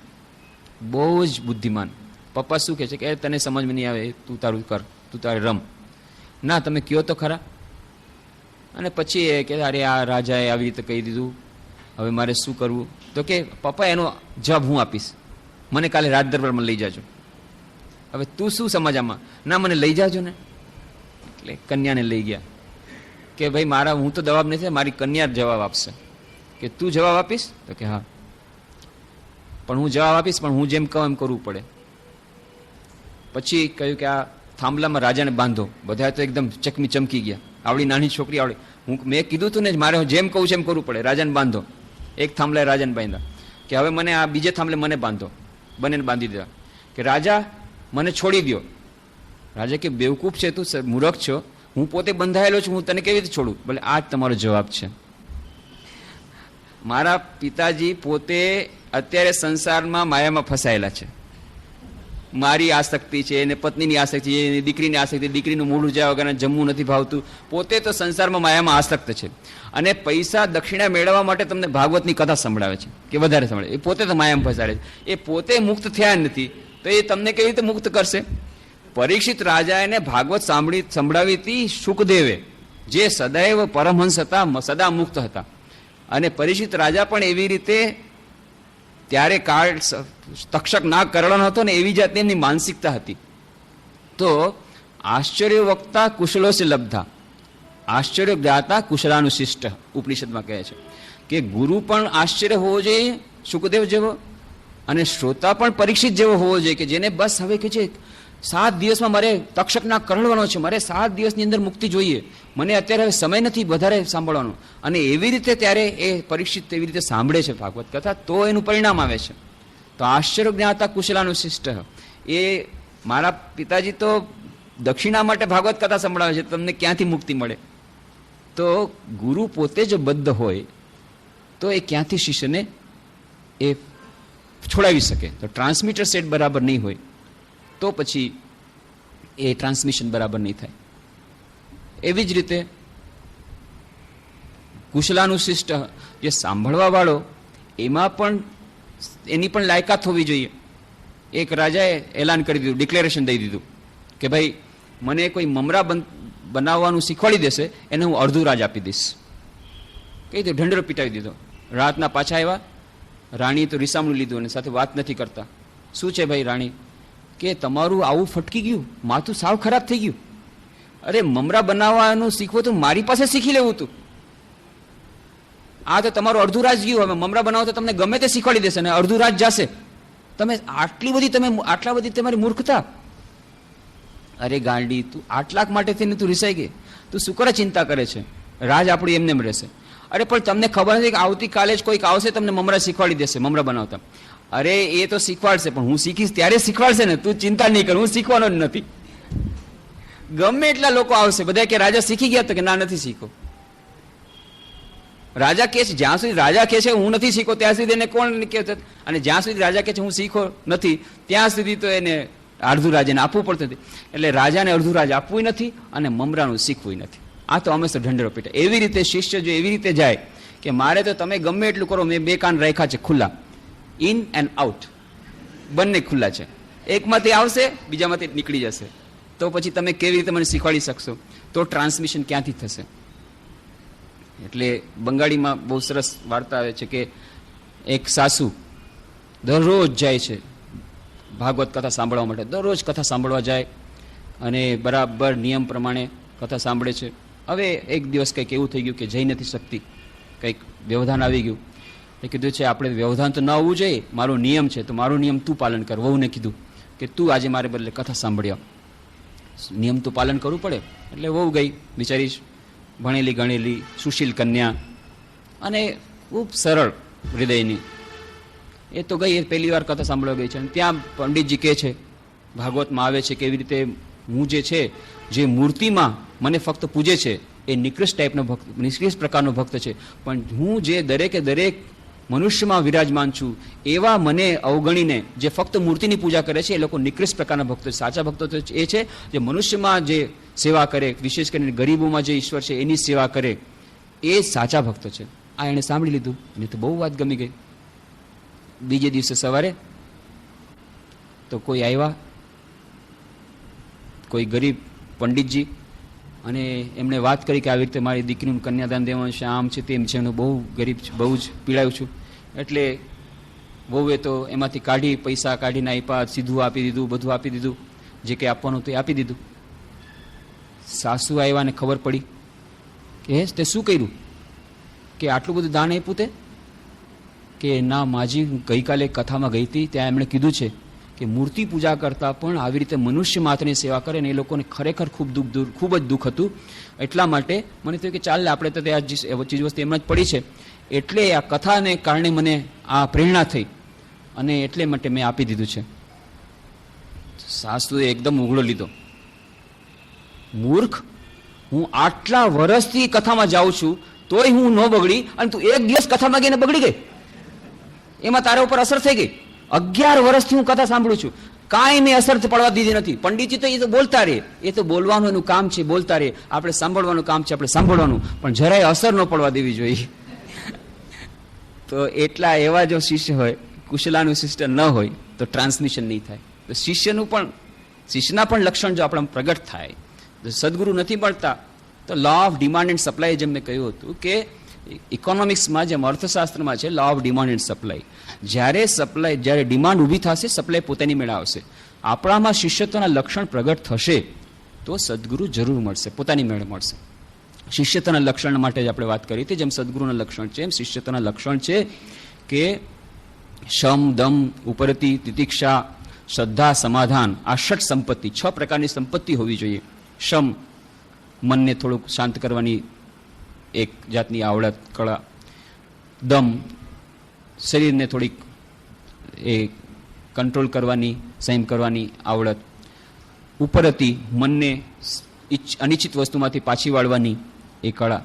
બહુ જ બુદ્ધિમાન. પપ્પા શું કહે છે કે તને સમજમાં નહીં આવે, તું તારું કર, તું તારે રમ. ના, તમે કહો તો ખરા. અને પછી એ કે અરે આ રાજાએ આવી રીતે કહી દીધું, હવે મારે શું કરવું? તો કે પપ્પા એનો જવાબ હું આપીશ, મને કાલે રાજ દરબારમાં લઈ જાજો. હવે તું શું સમજામાં? ના, મને લઈ જાજો ને. એટલે કન્યાને લઈ ગયા કે ભાઈ મારા, હું તો જવાબ નથી, મારી કન્યા જવાબ આપશે. કે તું જવાબ આપીશ? તો કે હા, પણ હું જવાબ આપીશ, પણ હું જેમ કહું એમ કરવું પડે. પછી કહ્યું કે આ થાંભલામાં રાજાને બાંધો. બધા તો એકદમ ચમકી ગયા. આવડી નાની છોકરી, આવડી, મેં કીધું હતું ને મારે જેમ કહું છે એમ કરવું પડે. રાજાને બાંધો. એક થાંભલાએ રાજાને બાંધ્યા કે હવે મને આ બીજે થાંભલે મને બાંધો. બંનેને બાંધી દીધા કે રાજા મને છોડી દો. રાજા કે બેવકૂફ છે તું, મૂર્ખ છો, હું પોતે બંધાયેલો છું, હું તને કેવી રીતે છોડું? ભલે આ જ તમારો જવાબ છે. મારા પિતાજી પોતે અત્યારે સંસારમાં માયામાં ફસાયેલા છે. મારી આસક્તિ છે, એને પત્નીની આસક્તિ છે, એની દીકરીની આસક્તિ, દીકરીનું મૂળ ઉજાયા વગર જમવું નથી ભાવતું. પોતે તો સંસારમાં માયામાં આસક્ત છે અને પૈસા દક્ષિણા મેળવવા માટે તમને ભાગવતની કથા સંભળાવે છે કે વધારે સંભળાવે. એ પોતે તો માયામાં ફસાડે છે. એ પોતે મુક્ત થયા નથી તો એ તમને કેવી રીતે મુક્ત કરશે? પરીક્ષિત રાજાને ભાગવત સંભળાવી હતી શુકદેવે, જે સદૈવ પરમહંસ હતા, સદા મુક્ત હતા. અને પરીક્ષિત રાજા પણ એવી રીતે ત્યારે કાળ તક્ષક નાગ કરવાનો હતો ને, એવી જાતની એમની માનસિકતા હતી. તો આશ્ચર્ય વક્તા કુશલો સે લબ્ધા, આશ્ચર્ય જ્ઞાતા કુશલાનુશિષ્ટ ઉપનિષદમાં કહે છે કે ગુરુ પણ આશ્ચર્ય હોવો જોઈએ શુકદેવ જેવો, અને શ્રોતા પણ પરીક્ષિત જેવો હોવો જોઈએ કે જેને બસ હવે કે છે 7 દિવસમાં મારે તક્ષકના કરડવાનો છે, મારે 7 દિવસની અંદર મુક્તિ જોઈએ, મને અત્યારે હવે સમય નથી વધારે સાંભળવાનો. અને એવી રીતે ત્યારે એ પરીક્ષિત એવી રીતે સાંભળે છે ભાગવત કથા, તો એનું પરિણામ આવે છે. તો આશ્ચર્ય જ્ઞાતા કુશલાનુશિષ્ટ, એ મારા પિતાજી તો દક્ષિણા માટે ભાગવત કથા સંભળાવે છે, તમને ક્યાંથી મુક્તિ મળે? તો ગુરુ પોતે જ બદ્ધ હોય તો એ ક્યાંથી શિષ્યને એ છોડાવી શકે? તો ટ્રાન્સમીટર સેટ બરાબર નહીં હોય તો પછી એ ટ્રાન્સમિશન બરાબર નહીં થાય. એવી જ રીતે કુશલાનુશિષ્ટ, જે સાંભળવા વાળો, એમાં પણ એની પણ લાયકાત હોવી જોઈએ. એક રાજાએ એલાન કરી દીધું, ડિક્લેરેશન દઈ દીધું કે ભાઈ મને કોઈ મમરા બનાવવાનું શીખવાડી દેશે એને હું અડધું રાજ આપી દઈશ. કહી દીધું, ઢંઢેરો પીટાવી દીધો. રાતના પાછા આવ્યા, રાણીએ તો રિસામણું લીધું અને સાથે વાત નથી કરતા. શું છે ભાઈ રાણી? કે તમારું આવું ફટકી ગયું, માથું સાવ ખરાબ થઈ ગયું. અરે મમરા બનાવવાનું શીખવું તો મારી પાસે શીખી લેવું હતું. આ તો તમારું અડધું રાજ ગયું. હવે મમરા બનાવો તો તમને ગમે તે શીખવાડી દેશે અને અડધું રાજ જશે. તમે આટલા બધી તમારી મૂર્ખતા. અરે ગાંડી, તું આટલાક માટે થઈને તું રિસાઈ ગઈ, તું શું કરે ચિંતા કરે છે? રાજ આપણું એમને એમ રહેશે. અરે પણ તમને ખબર નથી કે આવતીકાલે જ કોઈક આવશે તમને મમરા શીખવાડી દેશે મમરા બનાવતા. અરે એ તો શીખવાડશે, પણ હું શીખીશ ત્યારે શીખવાડશે ને, તું ચિંતા નહીં કર, હું શીખવાનો જ નથી. ગમે એટલા લોકો આવશે, બધા કે રાજા શીખી ગયા, તો કે ના નથી શીખો. રાજા કે છે, જ્યાં સુધી રાજા કે છે હું નથી શીખો ત્યાં સુધી એને કોણ કે, અને જ્યાં સુધી રાજા કે છે હું શીખો નથી ત્યાં સુધી તો એને અડધું રાજ એને આપવું પડતું હતું. એટલે રાજાને અડધું રાજ આપવું નથી અને મમરાનું શીખવું નથી. આ તો હંમેશા ઢંઢેરો પીટે. એવી રીતે શિષ્ય જો એવી રીતે જાય કે મારે તો તમે ગમે એટલું કરો, મેં 2 કાન રાખ્યા છે ખુલ્લા, ઇન એન્ડ આઉટ બંને ખુલ્લા છે, એકમાંથી આવશે બીજામાંથી નીકળી જશે, તો પછી તમે કેવી રીતે મને શીખવાડી શકશો? તો ટ્રાન્સમિશન ક્યાંથી થશે? એટલે બંગાળીમાં બહુ સરસ વાર્તા આવે છે કે એક સાસુ દરરોજ જાય છે ભાગવત કથા સાંભળવા માટે, દરરોજ કથા સાંભળવા જાય અને બરાબર નિયમ પ્રમાણે કથા સાંભળે છે. હવે એક દિવસ કંઈક એવું થઈ ગયું કે જઈ નથી શકતી, કંઈક વ્યવધાન આવી ગયું. એ કીધું છે આપણે વ્યવધાન તો ન આવવું જોઈએ, મારો નિયમ છે તો મારો નિયમ તું પાલન કર. વહુને કીધું કે તું આજે મારે બદલે કથા સાંભળ્યા, નિયમ તો પાલન કરવું પડે. એટલે વહુ ગઈ, બિચારી ભણેલી ગણેલી સુશીલ કન્યા અને ખૂબ સરળ હૃદયની. એ તો ગઈ, પહેલી વાર કથા સાંભળવા ગઈ છે. અને ત્યાં પંડિતજી કહે છે, ભાગવતમાં આવે છે કે એવી રીતે હું જે છે, જે મૂર્તિમાં મને ફક્ત પૂજે છે એ નિકૃષ્ટ ટાઈપનો ભક્ત, નિકૃષ્ટ પ્રકારનો ભક્ત છે, પણ હું જે દરેકે દરેક મનુષ્યમાં વિરાજમાન છું એવા મને અવગણીને જે ફક્ત મૂર્તિની પૂજા કરે છે એ લોકો નિકૃષ્ટ પ્રકારના ભક્તો. સાચા ભક્તો તો એ છે જે મનુષ્યમાં જે સેવા કરે, વિશેષ કરીને ગરીબોમાં જે ઈશ્વર છે એની સેવા કરે, એ સાચા ભક્તો છે. આ એણે સાંભળી લીધું, એને તો બહુ વાત ગમી ગઈ. બીજે દિવસે સવારે તો કોઈ આવ્યા, કોઈ ગરીબ પંડિતજી, અને એમણે વાત કરી કે આવી રીતે મારી દીકરીનું કન્યાદાન દેવાનું છે, આમ છે તેમ છે, એનું બહુ ગરીબ છે, બહુ જ પીડાયું છું. એટલે વહુએ તો એમાંથી કાઢી પૈસા કાઢીને આપ્યા, સીધું આપી દીધું, બધું આપી દીધું, જે કંઈ આપવાનું તે આપી દીધું. સાસુ આવ્યા ને ખબર પડી કે તે શું કર્યું, કે આટલું બધું દાન આપ્યું તે? કે ના માજી, ગઈકાલે કથામાં ગઈ હતી, ત્યાં એમણે કીધું છે કે મૂર્તિ પૂજા કરતાં પણ આવી રીતે મનુષ્ય માત્રની સેવા કરે ને એ લોકોને ખરેખર ખૂબ જ દુઃખ હતું. એટલા માટે મને થયું કે ચાલ આપણે તો આ ચીજ વસ્તુ એમ જ પડી છે, એટલે આ કથાને કારણે મને આ પ્રેરણા થઈ અને એટલે માટે મેં આપી દીધું છે. સાસુએ એકદમ ઉઘડો લીધો, મૂર્ખ, હું આટલા વર્ષથી કથામાં જાઉં છું તોય હું ન બગડી, અને તું એક દિવસ કથામાં ગઈને બગડી ગઈ, એમાં તારા ઉપર અસર થઈ ગઈ. 11 વર્ષથી હું કથા સાંભળું છું, કાંઈ મેં અસર પડવા દીધી નથી. પંડિતજી તો એ તો બોલતા રહે, એ તો બોલવાનું એનું કામ છે, બોલતા રહે. આપણે સાંભળવાનું કામ છે, આપણે સાંભળવાનું, પણ જરાય અસર ન પડવા દેવી જોઈએ. તો એટલા એવા જો શિષ્ય હોય, કુશલાનું શિષ્ય ન હોય તો ટ્રાન્સમિશન નહીં થાય. તો શિષ્યના પણ લક્ષણ જો આપણા પ્રગટ થાય, તો સદગુરુ નથી મળતા તો law of demand and supply, જેમ મેં કહ્યું હતું કે ઇકોનોમિક્સમાં જેમ અર્થશાસ્ત્રમાં છે law of demand and supply, જ્યારે ડિમાન્ડ ઊભી થશે, સપ્લાય પોતાની મેળે આવશે. આપણામાં શિષ્યત્વના લક્ષણ પ્રગટ થશે તો સદગુરુ જરૂર મળશે, પોતાની મેળે મળશે. શિષ્યત્વના લક્ષણ માટે જ આપણે વાત કરી હતી, જેમ સદગુરુના લક્ષણ છે એમ શિષ્યત્વના લક્ષણ છે કે શમ, દમ, ઉપરતિ, તિતિક્ષા, શ્રદ્ધા, સમાધાન, આ ષટ સંપત્તિ, 6 પ્રકારની સંપત્તિ હોવી જોઈએ. શમ, મનને થોડુંક શાંત કરવાની એક જાતની આવડત, કળા. દમ, શરીરને થોડીક એ કંટ્રોલ કરવાની, સંયમ કરવાની આવડત. ઉપરતિ, મનને અનિશ્ચિત વસ્તુમાંથી પાછી વાળવાની એ કળા.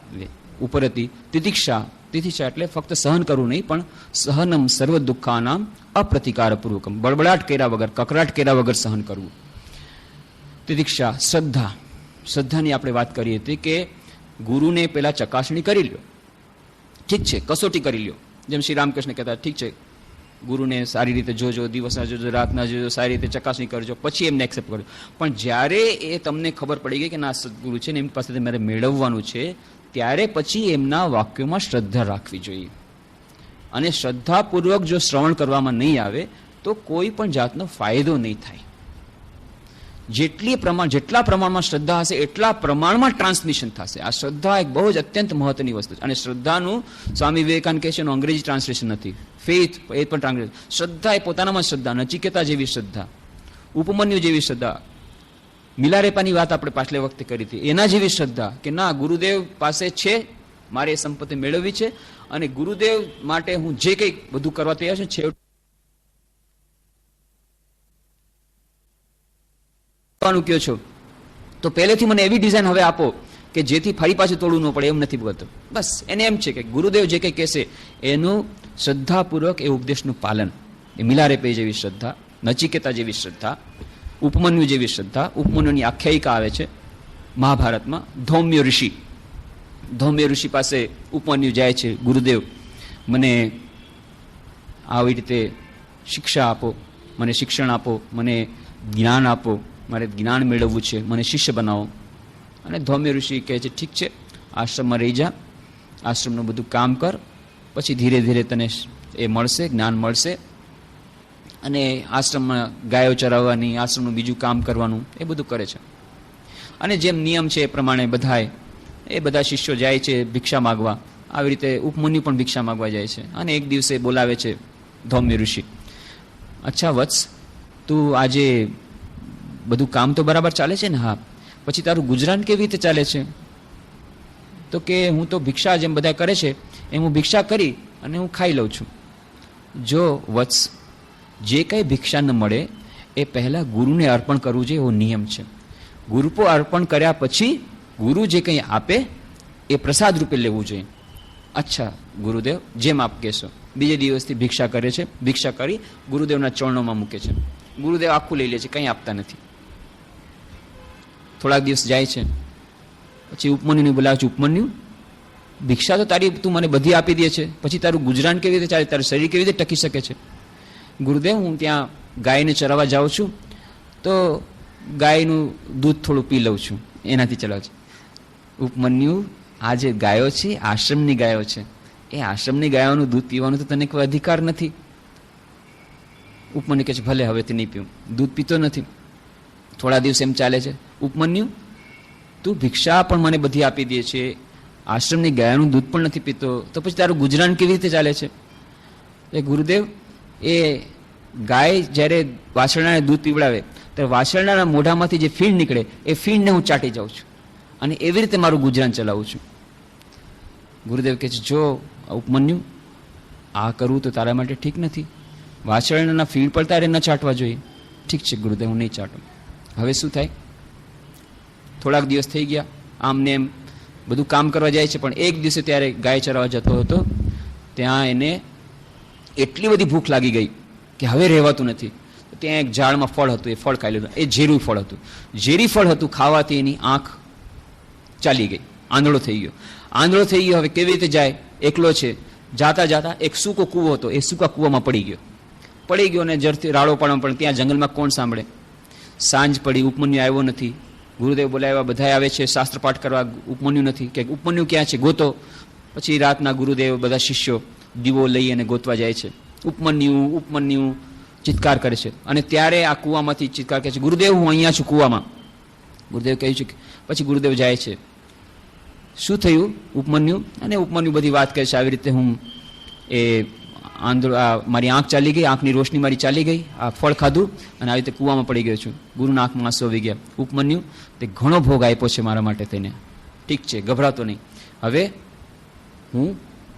ઉપરતિ. તિતિક્ષા એટલે ફક્ત સહન કરવું નહીં, પણ સહનમ સર્વ દુઃખાનામ અપ્રતિકારપૂર્વકમ, બળબડાટ કર્યા વગર, કકરાટ કર્યા વગર સહન કરવું. તિતિક્ષા. શ્રદ્ધાની આપણે વાત કરી હતી કે ગુરુને પેલા ચકાસણી કરી લ્યો, ઠીક છે, કસોટી કરી લ્યો. જેમ શ્રી રામકૃષ્ણ કહેતા, ઠીક છે, ગુરુને સારી રીતે જોજો, દિવસના જોજો, રાતના જોજો, સારી રીતે ચકાસણી કરજો, પછી એમને એક્સેપ્ટ કરજો. પણ જ્યારે એ તમને ખબર પડી ગઈ કે ના સદગુરુ છે ને એમની પાસેથી મારે મેળવવાનું છે, ત્યારે પછી એમના વાક્યોમાં શ્રદ્ધા રાખવી જોઈએ. અને શ્રદ્ધાપૂર્વક જો શ્રવણ કરવામાં નહીં આવે તો કોઈ પણ જાતનો ફાયદો નહીં થાય. જેટલા પ્રમાણમાં શ્રદ્ધા હશે એટલા પ્રમાણમાં ટ્રાન્સમિશન થશે. આ શ્રદ્ધા એક બહુ જ અત્યંત મહત્વની વસ્તુ છે. અને શ્રદ્ધાનું સ્વામી વિવેકાનંદ કહે છે એનું અંગ્રેજી ટ્રાન્સલેશન નથી, ફેથ, એ પણ ટ્રાન્સલેશન. શ્રદ્ધા એ પોતાનામાં શ્રદ્ધા, નચિકેતા જેવી શ્રદ્ધા, ઉપમન્યુ જેવી શ્રદ્ધા, મિલારેપાની વાત આપણે પાછલે વખતે કરી હતી, એના જેવી શ્રદ્ધા કે ના ગુરુદેવ પાસે છે, મારે એ સંપત્તિ મેળવવી છે, અને ગુરુદેવ માટે હું જે કંઈ બધું કરવા તૈયાર છું, છેવટે કયો છો તો પહેલેથી મને એવી ડિઝાઇન હવે આપો કે જેથી ફરી પાછું તોડવું ન પડે. એમ નથી બોલતો, બસ એને એમ છે કે ગુરુદેવ જે કંઈ કહેશે એનું શ્રદ્ધાપૂર્વક એ ઉપદેશનું પાલન. એ મિલારેપે જેવી શ્રદ્ધા, નચિકેતા જેવી શ્રદ્ધા, ઉપમન્યુ જેવી શ્રદ્ધા. ઉપમન્યુની આખ્યાયિકા આવે છે મહાભારતમાં. ધૌમ્ય ઋષિ પાસે ઉપમન્યુ જાય છે, ગુરુદેવ મને આવી રીતે શિક્ષા આપો, મને શિક્ષણ આપો, મને જ્ઞાન આપો, મારે જ્ઞાન મેળવવું છે, મને શિષ્ય બનાવો. અને ધૌમ્ય ઋષિ કહે છે ઠીક છે, આશ્રમમાં રહી જા, આશ્રમનું બધું કામ કર, પછી ધીરે ધીરે તને એ મળશે, જ્ઞાન મળશે. અને આશ્રમમાં ગાયો ચરાવવાની, આશ્રમનું બીજું કામ કરવાનું, એ બધું કરે છે. અને જેમ નિયમ છે એ પ્રમાણે બધા શિષ્યો જાય છે ભિક્ષા માગવા. આવી રીતે ઉપમન્યુ પણ ભિક્ષા માગવા જાય છે. અને એક દિવસે બોલાવે છે ધૌમ્ય ઋષિ, અચ્છા વત્સ, તું આજે બધું કામ તો બરાબર ચાલે છે ને? હા. પછી તારું ગુજરાન કેવી રીતે ચાલે છે? તો કે હું તો ભિક્ષા જેમ બધા કરે છે એમ હું ભિક્ષા કરી અને હું ખાઈ લઉં છું. જો વત્સ, જે કંઈ ભિક્ષા ન મળે એ પહેલાં ગુરુને અર્પણ કરવું જોઈએ, એવો નિયમ છે. ગુરુપો અર્પણ કર્યા પછી ગુરુ જે કંઈ આપે એ પ્રસાદ રૂપે લેવું જોઈએ. અચ્છા ગુરુદેવ, જેમ આપ કહેશો. બીજે દિવસથી ભિક્ષા કરે છે, ભિક્ષા કરી ગુરુદેવના ચરણોમાં મૂકે છે. ગુરુદેવ આખું લઈ લે છે, કંઈ આપતા નથી. થોડાક દિવસ જાય છે, પછી ઉપમન્યુને બોલાવે છે, ઉપમન્યુ, ભિક્ષા તો તું મને બધી આપી દે છે, પછી તારું ગુજરાન કેવી રીતે ચાલે, તારું શરીર કેવી રીતે ટકી શકે છે? ગુરુદેવ, હું ત્યાં ગાયને ચરાવવા જાઉં છું તો ગાયનું દૂધ થોડું પી લઉં છું, એનાથી ચલાવ છે. ઉપમન્યુ, આ જે ગાયો છે આશ્રમની ગાયો છે, એ આશ્રમની ગાયોનું દૂધ પીવાનું તો તને કોઈ અધિકાર નથી. ઉપમન્યુ કહે છે ભલે, હવેથી નહીં પીવું, દૂધ પીતો નથી. થોડા દિવસ એમ ચાલે છે. ઉપમન્યુ, તું ભિક્ષા પણ મને બધી આપી દે છે, આશ્રમની ગાયનું દૂધ પણ નથી પીતો, તો પછી તારું ગુજરાન કેવી રીતે ચાલે છે? એ ગુરુદેવ, એ ગાય જ્યારે વાછરડાને દૂધ પીવડાવે ત્યારે વાછરડાના મોઢામાંથી જે ફીણ નીકળે એ ફીણને હું ચાટી જાઉં છું, અને એવી રીતે મારું ગુજરાન ચલાવું છું. ગુરુદેવ કહે છે જો ઉપમન્યુ, આ કરવું તો તારા માટે ઠીક નથી. વાછરડાના ફીણ પર તારે ન ચાટવા જોઈએ. ઠીક છે ગુરુદેવ, હું નહીં ચાટું. હવે શું થાય? થોડાક દિવસ થઈ ગયા, આમ ને એમ બધું કામ કરવા જાય છે. પણ એક દિવસે ત્યારે ગાય ચરાવવા જતો હતો, ત્યાં એને એટલી બધી ભૂખ લાગી ગઈ કે હવે રહેવાતું નથી. ત્યાં એક ઝાડમાં ફળ હતું, એ ફળ ખાઈ લીધું. એ ઝેરું ફળ હતું. ઝેરી ફળ હતું, ખાવાથી એની આંખ ચાલી ગઈ, આંધળો થઈ ગયો. આંધળો થઈ ગયો, હવે કેવી રીતે જાય? એકલો છે. જાતા જાતા એક સૂકો કૂવો હતો, એ સૂકા કૂવામાં પડી ગયો અને જરથી રાડો પાડવા, પણ ત્યાં જંગલમાં કોણ સાંભળે? સાંજ પડી, ઉપમન્યુ આવ્યો નથી. ગુરુદેવ બોલાવ્યા, બધા આવે છે શાસ્ત્ર પાઠ કરવા, ઉપમન્યુ નથી. કે ઉપમન્યુ ક્યાં છે? ગોતો. પછી રાતના ગુરુદેવ બધા શિષ્યો દીવો લઈ અને ગોતવા જાય છે. ઉપમન્યુ ચિત્કાર કરે છે. અને ત્યારે આ કૂવામાંથી ચિત્કાર કરે છે, ગુરુદેવ હું અહીંયા છું કૂવામાં. ગુરુદેવ કહ્યું છે. પછી ગુરુદેવ જાય છે. શું થયું? ઉપમન્યુ. અને ઉપમન્યુ બધી વાત કરે છે, આવી રીતે હું મારી આંખ ચાલી ગઈ, આંખની રોશની મારી ચાલી ગઈ, આ ફળ ખાધું અને આવી રીતે કૂવામાં પડી ગયો છું. ગુરુના આંખમાં આંસુ આવી ગયા. ઉપમન્યુ, તે ઘણો ભોગ આપ્યો છે મારા માટે તેને. ઠીક છે, ગભરાતો નહીં. હવે હું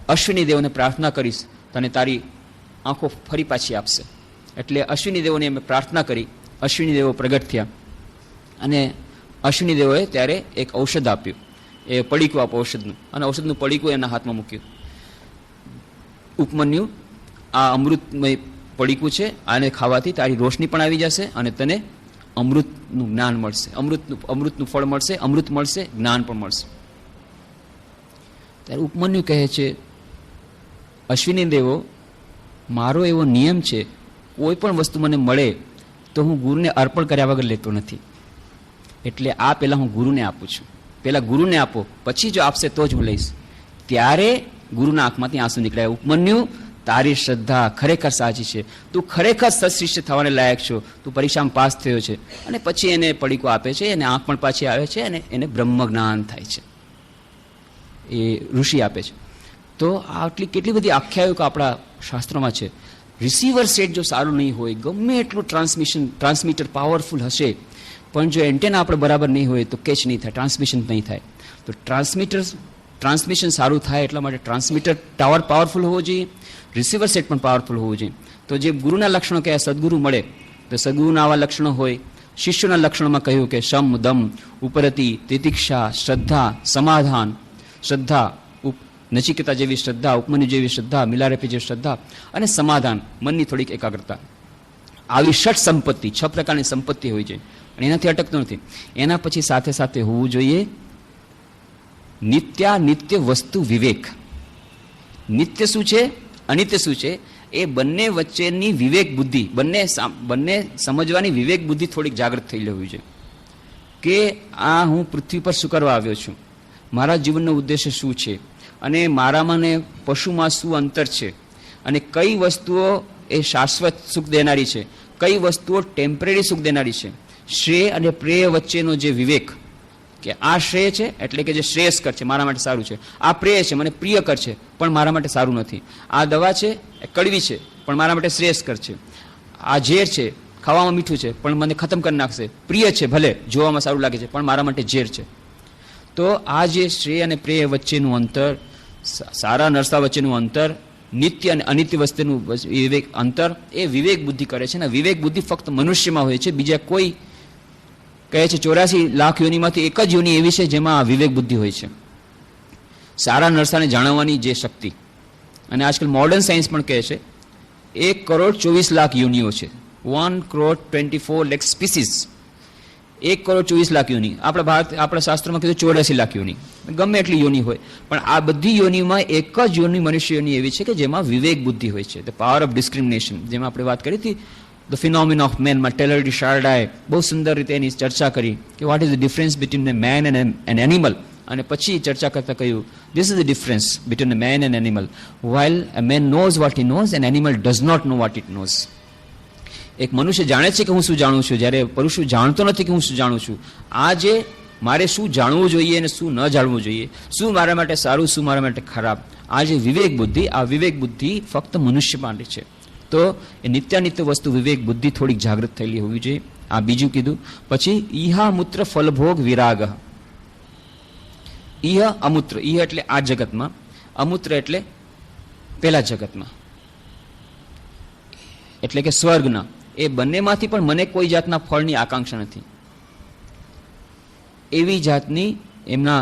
અશ્વિની દેવને પ્રાર્થના કરીશ, તને તારી આંખો ફરી પાછી આપશે. એટલે અશ્વિની દેવોને મેં પ્રાર્થના કરી. અશ્વિની દેવો પ્રગટ થયા અને અશ્વિની દેવોએ ત્યારે એક ઔષધ આપ્યું. એ પડીકું આપો ઔષધનું, અને ઔષધનું પડીકું એના હાથમાં મૂક્યું. ઉપમન્યુ, આ અમૃતમય પડીકું છે, આને ખાવાથી તારી રોશની પણ આવી જશે અને તને અમૃતનું જ્ઞાન મળશે, અમૃતનું ફળ મળશે, અમૃત મળશે, જ્ઞાન પણ મળશે. ત્યારે ઉપમન્યુ કહે છે, અશ્વિની દેવો, મારો એવો નિયમ છે, કોઈ પણ વસ્તુ મને મળે તો હું ગુરુને અર્પણ કર્યા વગર લેતો નથી. એટલે આ પહેલાં હું ગુરુને આપું છું. પહેલાં ગુરુને આપો, પછી જો આપશે તો જ હું લઈશ. ત્યારે ગુરુના આંખમાંથી આંસુ નીકળ્યા. ઉપમન્યુ, તારી શ્રદ્ધા ખરેખર સાચી છે, તું ખરેખર સત્શિષ્ય થવાને લાયક છો, તું પરીક્ષામાં પાસ થયો છે. અને પછી એને પડીકો આપે છે, એને આંખ પણ પાછી આવે છે અને એને બ્રહ્મ જ્ઞાન થાય છે. એ ઋષિ આપે છે. તો આટલી કેટલી બધી આખ્યાયિકો આપણા શાસ્ત્રોમાં છે. રિસીવર સેટ જો સારું નહીં હોય, ગમે એટલું ટ્રાન્સમીટર પાવરફુલ હશે, પણ જો એન્ટેના આપણે બરાબર નહીં હોય તો કેચ નહીં થાય, ટ્રાન્સમિશન નહીં થાય. તો ટ્રાન્સમિશન સારું થાય એટલા માટે ટ્રાન્સમીટર ટાવર પાવરફુલ હોવો જોઈએ, રિસીવર સેટ પણ પાવરફુલ હોવું જોઈએ. તો જે ગુરુના લક્ષણો કયા, સદગુરુ મળે તો સદગુરુના આવા લક્ષણો હોય. શિષ્યોના લક્ષણોમાં કહ્યું કે શમ, દમ, ઉપરતિ, તિતિક્ષા, શ્રદ્ધા, સમાધાન. શ્રદ્ધા, નચિકેતા જેવી શ્રદ્ધા, ઉપમન્યુ જેવી શ્રદ્ધા, મિલારેપી જેવી શ્રદ્ધા, અને સમાધાન, મનની થોડીક એકાગ્રતા. આવી ષટ સંપત્તિ, 6 પ્રકારની સંપત્તિ હોય છે. અને એનાથી અટકતો નથી. એના પછી સાથે સાથે હોવું જોઈએ નિત્ય વસ્તુ વિવેક. નિત્ય શું છે, અનિત્ય શું છે, એ બંને વચ્ચેની વિવેક બુદ્ધિ, બંને સમજવાની વિવેક બુદ્ધિ થોડીક જાગૃત થઈ લેવી છે. કે આ હું પૃથ્વી પર શું કરવા આવ્યો છું, મારા જીવનનો ઉદ્દેશ્ય શું છે, અને મારામાં ને પશુમાં શું અંતર છે, અને કઈ વસ્તુઓ એ શાશ્વત સુખ દેનારી છે, કઈ વસ્તુઓ ટેમ્પરરી સુખ દેનારી છે. શ્રેય અને પ્રેય વચ્ચેનો જે વિવેક, કે આ શ્રેય છે એટલે કે જે શ્રેયસ્કર છે, મારા માટે સારું છે. આ પ્રેય છે, મને પ્રિયકર છે પણ મારા માટે સારું નથી. આ દવા છે, એ કડવી છે પણ મારા માટે શ્રેયસ્કર છે. આ ઝેર છે, ખાવામાં મીઠું છે પણ મને ખતમ કરી નાખશે. પ્રિય છે, ભલે જોવામાં સારું લાગે છે, પણ મારા માટે ઝેર છે. તો આ જે શ્રેય અને પ્રેય વચ્ચેનું અંતર, સારા નરસા વચ્ચેનું અંતર, નિત્ય અને અનિત્ય વસ્તુનું વિવેક અંતર, એ વિવેક બુદ્ધિ કરે છે. અને વિવેક બુદ્ધિ ફક્ત મનુષ્યમાં હોય છે. બીજા કોઈ, કહે છે 84 લાખ યોનિમાંથી એક જ યોનિ એવી છે જેમાં વિવેક બુદ્ધિ હોય છે, સારા નરસાને જાણવાની જે શક્તિ. અને આજકાલ મોડર્ન સાયન્સ પણ કહે છે 1,24,00,000 યોનિઓ છે. 1,24,00,000 સ્પીસીસ, 1,24,00,000 યોનિ. આપણા શાસ્ત્રોમાં કીધું 84 લાખ યોનિ, ગમે એટલી યોનિ હોય, પણ આ બધી યોનિમાં એક જ યોનિ, મનુષ્ય યોનિ એવી છે કે જેમાં વિવેક બુદ્ધિ હોય છે. ધ પાવર ઓફ ડિસ્ક્રિમિનેશન, જેમાં આપણે વાત કરી હતી ધ ફિનોમિના ઓફ મેન, માં ટેલર ડી શાર્ડાએ બહુ સુંદર રીતે એની ચર્ચા કરી કે what is the difference between a man and an animal. અને પછી ચર્ચા કરતા કહ્યું this is the difference between a man and animal. While a man knows what he knows, an animal does not know what it knows. એક મનુષ્ય જાણે છે કે હું શું જાણું છું, જ્યારે પુરુષ જાણતો નથી કે હું શું જાણું છું. આ જે મારે શું જાણવું જોઈએ અને શું ન જાણવું જોઈએ, શું મારા માટે સારું, શું મારા માટે ખરાબ, આ જે વિવેક બુદ્ધિ, આ વિવેક બુદ્ધિ ફક્ત મનુષ્ય માટે છે. તો એ નિત્યાનિત્ય વસ્તુ વિવેક બુદ્ધિ થોડીક જાગૃત થયેલી હોવી જોઈએ. આ બીજું કીધું. પછી ઈહા મૂત્ર ફલભોગ વિરાગ. ઈહ અમૂત્ર, ઈહ એટલે આ જગતમાં, અમૂત્ર એટલે પેલા જગતમાં, એટલે કે સ્વર્ગના. એ બંનેમાંથી પણ મને કોઈ જાતના ફળની આકાંક્ષા નથી. એવી જાતની એમના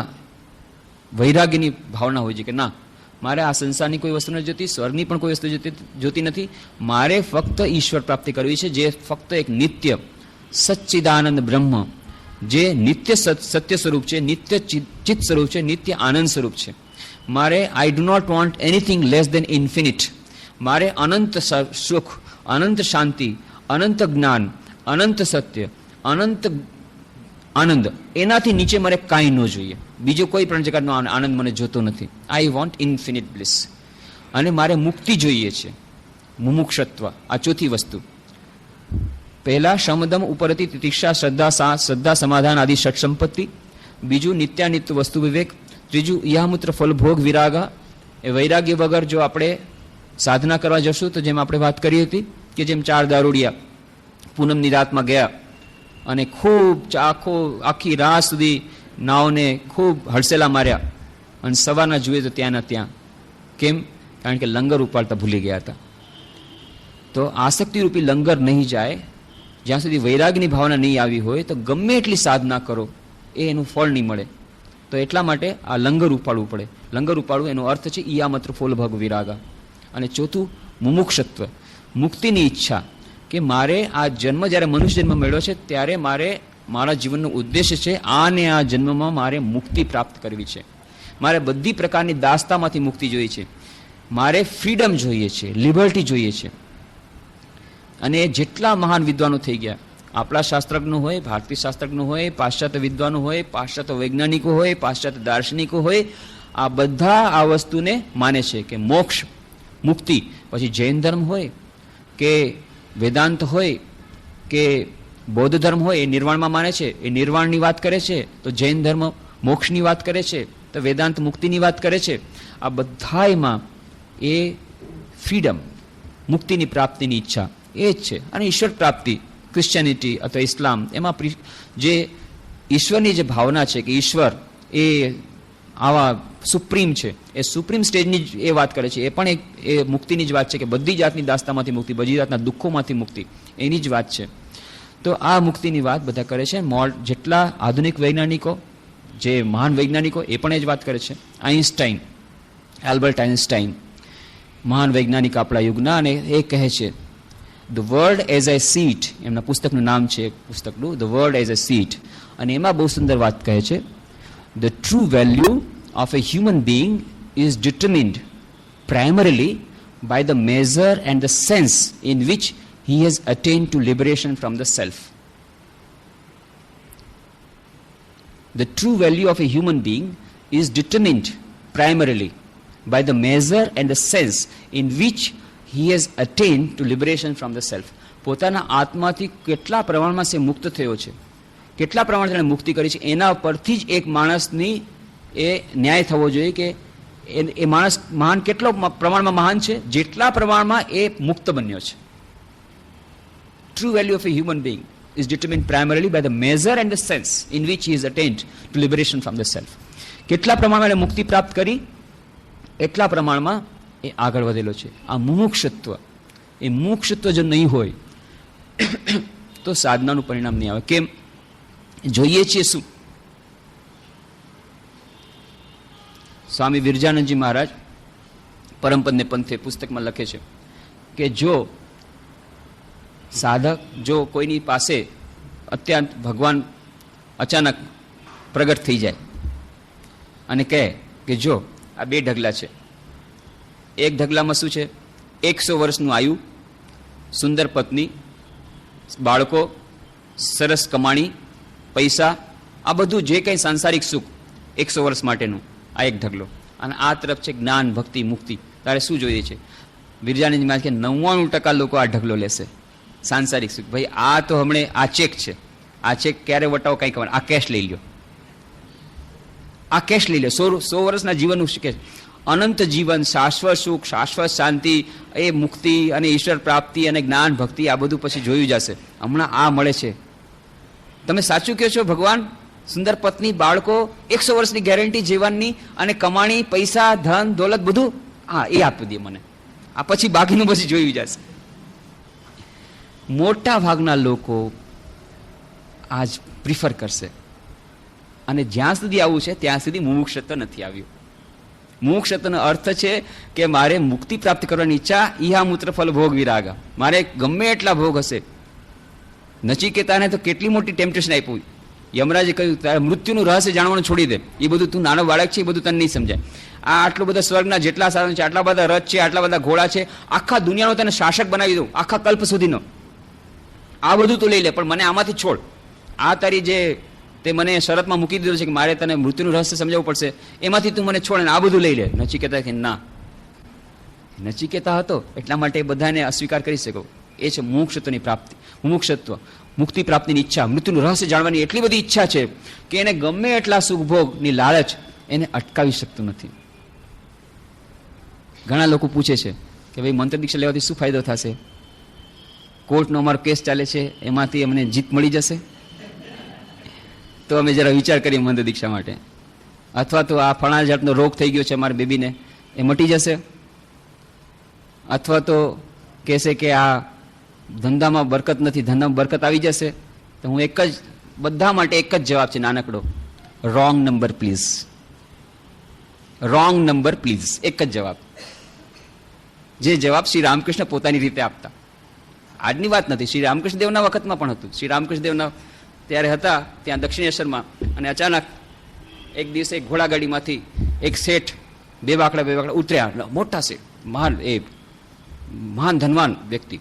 વૈરાગ્યની ભાવના હોય છે કે ના, મારે આ સંસારની કોઈ વસ્તુ નથી જોતી, સ્વર્ગની પણ કોઈ વસ્તુ જોતી નથી, મારે ફક્ત ઈશ્વર પ્રાપ્તિ કરવી છે, જે ફક્ત એક નિત્ય સચ્ચિદાનંદ બ્રહ્મ, જે નિત્ય સત્ય સ્વરૂપ છે, નિત્ય ચિત્ત સ્વરૂપ છે, નિત્ય આનંદ સ્વરૂપ છે. મારે I do not want anything less than infinite. મારે અનંત સુખ, અનંત શાંતિ, અનંત જ્ઞાન, અનંત સત્ય, અનંત આનંદ, એનાથી નીચે મારે કાંઈ ન જોઈએ. બીજો કોઈ પણ જગતનો આનંદ મને જોતો નથી. I want infinite bliss. અને મારે મુક્તિ જોઈએ છે, મુમુક્ષત્વ. આ ચોથી વસ્તુ. પહેલા શમદમ ઉપરથી તિતિક્ષા શ્રદ્ધા સમાધાન આદિ ષટ સંપત્તિ. બીજું નિત્યાનિત્ય વસ્તુ વિવેક. ત્રીજું ઈહામૂત્ર ફલ ભોગ વિરાગા. એ વૈરાગ્ય વગર જો આપણે સાધના કરવા જશું તો જેમ આપણે વાત કરી હતી કે જેમ 4 દારૂડિયા પૂનમની રાતમાં ગયા અને ખૂબ આખી રાત સુધી નાવને ખૂબ હડસેલા માર્યા અને સવારના જુએ તો ત્યાંના ત્યાં. કેમ? કારણ કે લંગર ઉપાડતા ભૂલી ગયા હતા. તો આસક્તિરૂપી લંગર નહીં જાય જ્યાં સુધી વૈરાગની ભાવના નહીં આવી હોય તો ગમે એટલી સાધના કરો એ એનું ફળ નહીં મળે. તો એટલા માટે આ લંગર ઉપાડવું પડે. લંગર ઉપાડવું એનો અર્થ છે ઈયામત્ર ફોલ ભગ વિરાગા. અને ચોથું મુમુક્ષત્વ, મુક્તિની ઈચ્છા. કે મારે આ જન્મ, જ્યારે મનુષ્ય જન્મ મળ્યો છે ત્યારે મારે મારા જીવનનો ઉદ્દેશ્ય છે આ જન્મમાં મારે મુક્તિ પ્રાપ્ત કરવી છે. મારે બધી પ્રકારની દાસતામાંથી મુક્તિ જોઈએ છે. મારે ફ્રીડમ જોઈએ છે, લિબર્ટી જોઈએ છે. અને જેટલા મહાન વિદ્વાનો થઈ ગયા, આપણા શાસ્ત્રજ્ઞો હોય, ભારતીય શાસ્ત્રજ્ઞો હોય, પાશ્ચાત્ય વિદ્વાનો હોય, પાશ્ચાત્ય વૈજ્ઞાનિકો હોય, પાશ્ચાત્ય દાર્શનિકો હોય, આ બધા આ વસ્તુને માને છે કે મોક્ષ, મુક્તિ. પછી જૈન ધર્મ હોય કે વેદાંત હોય કે બૌદ્ધ ધર્મ હોય, એ નિર્વાણમાં માને છે, એ નિર્વાણની વાત કરે છે. તો જૈન ધર્મ મોક્ષની વાત કરે છે, તો વેદાંત મુક્તિની વાત કરે છે. આ બધામાં એ ફ્રીડમ, મુક્તિની પ્રાપ્તિની ઈચ્છા એ જ છે. અને ઈશ્વર પ્રાપ્તિ, ક્રિશ્ચિયાનિટી અથવા ઇસ્લામ, એમાં જે ઈશ્વરની જે ભાવના છે કે ઈશ્વર એ આવા સુપ્રીમ છે, એ સુપ્રીમ સ્ટેજની જ એ વાત કરે છે. એ પણ એ મુક્તિની જ વાત છે કે બધી જાતની દાસ્તામાંથી મુક્તિ, બધી જાતના દુઃખોમાંથી મુક્તિ, એની જ વાત છે. તો આ મુક્તિની વાત બધા કરે છે. જેટલા આધુનિક વૈજ્ઞાનિકો, જે મહાન વૈજ્ઞાનિકો, એ પણ એ જ વાત કરે છે. આઇન્સ્ટાઈન, એલ્બર્ટ આઇન્સ્ટાઈન, મહાન વૈજ્ઞાનિક આપણા યુગના, અને એ કહે છે the world as a seat. એમના પુસ્તકનું નામ છે પુસ્તકનું the world as a seat. અને એમાં બહુ સુંદર વાત કહે છે the true value of a human being is determined primarily by the measure and the sense in which he has attained to liberation from the self. The true value of a human being is determined primarily by the measure and the sense in which he has attained to liberation from the self. પોતાના આત્માથી કેટલા પ્રમાણમાં સે મુક્ત થયો છે, કેટલા પ્રમાણમાં તેણે મુક્તિ કરી છે, એના પરથી જ એક માણસની એ ન્યાય થવો જોઈએ કે એ માણસ મહાન કેટલો પ્રમાણમાં મહાન છે, જેટલા પ્રમાણમાં એ મુક્ત બન્યો છે. True value of a human being is determined primarily by the measure and the sense in which he is attend to liberation from the self. કેટલા પ્રમાણમાં એને મુક્તિ પ્રાપ્ત કરી એટલા પ્રમાણમાં એ આગળ વધેલો છે. આ મુમુક્ષત્વ, એ મુમુક્ષત્વ જો નહીં હોય તો સાધનાનું પરિણામ નહીં આવે. કેમ? જોઈએ છીએ શું? સ્વામી વિરજાનંદજી મહારાજ પરમપદને પંથે પુસ્તકમાં લખે છે કે જો સાધક, જો કોઈની પાસે અત્યંત ભગવાન અચાનક પ્રગટ થઈ જાય અને કહે કે જો આ 2 ઢગલા છે, એક ઢગલામાં શું છે? 100 વર્ષનું આયુ, સુંદર પત્ની, બાળકો, સરસ કમાણી, પૈસા, આ બધું જે કંઈ સાંસારિક સુખ 100 વર્ષ માટેનું, આ એક ઢગલો. અને આ તરફ છે જ્ઞાન, ભક્તિ, મુક્તિ. તારે શું જોઈએ છે? વિરજાનંદજી મહારાજ કે 99% લોકો આ ઢગલો લેશે, સાંસારિક સુખ. ભાઈ આ તો હમણે આ ચેક છે, આ ચેક ક્યારે વટાવો કંઈ ખબર, આ કેશ લઈ લ્યો, આ કેશ લઈ લો. 100 વર્ષના જીવનનું શું કે અનંત જીવન, શાશ્વત સુખ, શાશ્વત શાંતિ, એ મુક્તિ અને ઈશ્વર પ્રાપ્તિ અને જ્ઞાન, ભક્તિ, આ બધું પછી જોયું જશે. હમણાં આ મળે છે. તમે સાચું કહો છો ભગવાન? સુંદર પત્ની, બાળકો, 100 વર્ષની ગેરંટી જીવનની, અને કમાણી, પૈસા, ધન, દોલત, બધું હા એ આપી દે મને, આ પછી બાકીનું પછી જોયું જશે. મોટા ભાગના લોકો આજ પ્રિફર કરશે અને જ્યાં સુધી આવું છે ત્યાં સુધી મુમુક્ષત્વ નથી આવ્યું. મુમુક્ષત્વનો અર્થ છે કે મારે મુક્તિ પ્રાપ્ત કરવાની ઈચ્છા, ઈહા મૂત્ર ફલ ભોગ વિરાગા. મારે ગમે એટલા ભોગ હશે. નચિકેતાને તો કેટલી મોટી ટેમ્પટેશન આપ્યું. યમરાજે કહ્યું તારે મૃત્યુનું રહસ્ય જાણવાનું છોડી દે. એ બધું તું નાનો બાળક છે, એ બધું તને નહીં સમજાય. આ આટલું બધા સ્વર્ગના જેટલા સાધન છે, આટલા બધા રથ છે, આટલા બધા ઘોડા છે, આખા દુનિયાનો તને શાસક બનાવી દઉં, આખા કલ્પ સુધીનો. આ બધું તું લઈ લે, પણ મને આમાંથી છોડ. આ તારી જે તે મને શરતમાં મૂકી દીધું છે કે મારે તને મૃત્યુનું રહસ્ય સમજાવવું પડશે, એમાંથી તું મને છોડ અને આ બધું લઈ લે. નચિકેતા કે ના. નચિકેતા હતો એટલા માટે બધાને અસ્વીકાર કરી શકો. એ છે મુમુક્ષત્વની પ્રાપ્તિ. મુમુક્ષત્વ મુક્તિ પ્રાપ્તિની ઈચ્છા, મૃત્યુનું રહસ્ય જાણવાની એટલી બધી ઈચ્છા છે કે એને ગમે એટલા સુખભોગની લાલચ એને અટકાવી શકતું નથી. ઘણા લોકો પૂછે છે કે ભાઈ મંત્ર દીક્ષા લેવાથી શું ફાયદો થશે? કોર્ટનો અમારો કેસ ચાલે છે, એમાંથી અમને જીત મળી જશે? તો અમે જરા વિચાર કરીએ મંત્ર દીક્ષા માટે. અથવા તો આ ફળા જાતનો રોગ થઈ ગયો છે અમારા બેબીને, એ મટી જશે? અથવા તો કહેશે કે આ ધંધામાં બરકત નથી, ધંધામાં બરકત આવી જશે? તો હું એક જ, બધા માટે એક જ જવાબ છે નાનકડો, wrong number please. Wrong number please, એક જ જવાબ. જે જવાબ શ્રી રામકૃષ્ણ પોતાની રીતે આપતા. આજની વાત નથી, શ્રી રામકૃષ્ણ દેવના વખતમાં પણ હતું. શ્રી રામકૃષ્ણ દેવના ત્યારે હતા ત્યાં દક્ષિણેશ્વરમાં, અને અચાનક એક દિવસે એક ઘોડાગાડીમાંથી એક શેઠ બે વાકડા ઉતર્યા. મોટા શેઠ, મહાન ધનવાન વ્યક્તિ,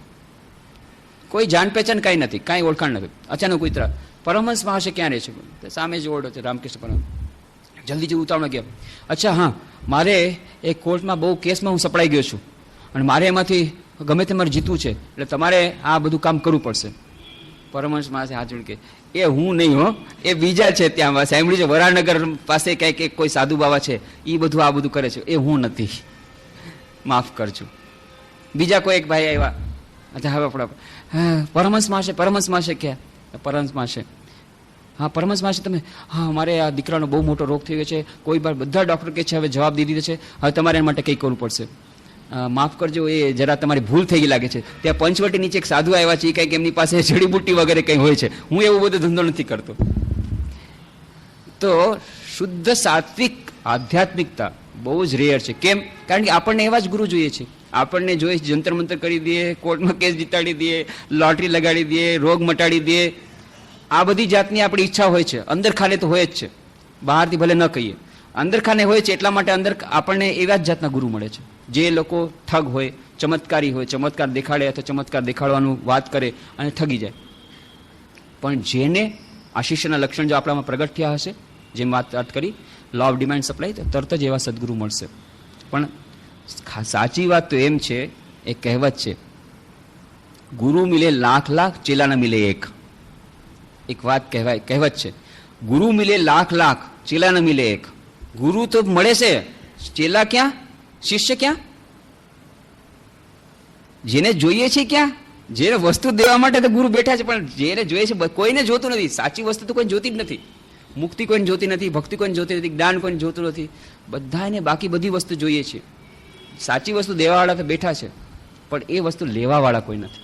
કોઈ જાણ પહેચાન કાંઈ નથી, કાંઈ ઓળખાણ નથી. અચાનક ઉતરા. પરમહંસ મહાશય ક્યાં રહે છે? સામે જ ઓરડો છે રામકૃષ્ણ પરમહંસ. જલ્દી જલ્દી ઉતાવળ ગયા. અચ્છા હા, મારે એક કોર્ટમાં બહુ કેસમાં હું સપડાઈ ગયો છું અને મારે એમાંથી ગમે તે મારે જીતવું છે, એટલે તમારે આ બધું કામ કરવું પડશે. પરમહંસ મહાશય હાથ જોડી કે એ હું નહીં હો, એ બીજા છે ત્યાં. સાંભળ્યું છે વરાનગર પાસે કંઈક કોઈ સાધુ બાબા છે, એ બધું આ બધું કરે છે, એ હું નથી, માફ કરજો. બીજા કોઈ એક ભાઈ આવ્યા. અચ્છા હવે આપણે પરમહંસ માસે ક્યાં? પરમહંસ માસે. હા પરમહંસ માસે તમે, હા મારે આ દીકરાનો બહુ મોટો રોગ થઈ ગયો છે, કોઈ વાર બધા ડૉક્ટર કહે છે હવે જવાબ દઈ દીધો છે, હવે તમારે એના માટે કંઈ કરવું પડશે. માફ કરજો, એ જરા તમારી ભૂલ થઈ ગઈ લાગે છે. ત્યાં પંચવટી નીચે એક સાધુ આવ્યા છે, એ કંઈક એમની પાસે જડીબુટ્ટી વગેરે કંઈ હોય છે, હું એવું બધો ધંધો નથી કરતો. તો શુદ્ધ સાત્વિક આધ્યાત્મિકતા બહુ જ રેર છે. કેમ? કારણ કે આપણને એવા જ ગુરુ જોઈએ છે. આપણને જોઈએ જંતર મંતર કરી દઈએ, કોર્ટમાં કેસ જીતાડી દઈએ, લોટરી લગાડી દઈએ, રોગ મટાડી દઈએ, આ બધી જાતની આપણી ઈચ્છા હોય છે. અંદર ખાને તો હોય જ છે, બહારથી ભલે ન કહીએ, અંદર ખાને હોય છે. એટલા માટે અંદર આપણને એવા જ જાતના ગુરુ મળે છે, જે લોકો ઠગ હોય, ચમત્કારી હોય, ચમત્કાર દેખાડે અથવા ચમત્કાર દેખાડવાનું વાત કરે અને ઠગી જાય. પણ જેને આ શિષ્યના લક્ષણ જો આપણામાં પ્રગટ થયા હશે, જેમ વાત કરી લો ઓફ ડિમાન્ડ સપ્લાય, તો તરત જ એવા સદગુરુ મળશે. પણ સાચી વાત તો એમ છે, એક કહેવત છે, ગુરુ મિલે લાખ લાખ, ચેલા ન મિલે એક. એક વાત કહેવત છે, ગુરુ મિલે લાખ લાખ, ચેલા ન મિલે એક. ગુરુ તો મળે છે, ચેલા ક્યાં? શિષ્ય ક્યાં? જેને જોઈએ છે ક્યાં? જેને વસ્તુ દેવા માટે તો ગુરુ બેઠા છે, પણ જેને જોઈએ છે કોઈને જોતું નથી. સાચી વસ્તુ તો કોઈ જોતી જ નથી. મુક્તિ કોઈને જોતી નથી, ભક્તિ કોઈને જોતી નથી, જ્ઞાન કોઈને જોતું નથી. બધાને બાકી બધી વસ્તુ જોઈએ છે. સાચી વસ્તુ દેવાવાળા તો બેઠા છે, પણ એ વસ્તુ લેવાવાળા કોઈ નથી.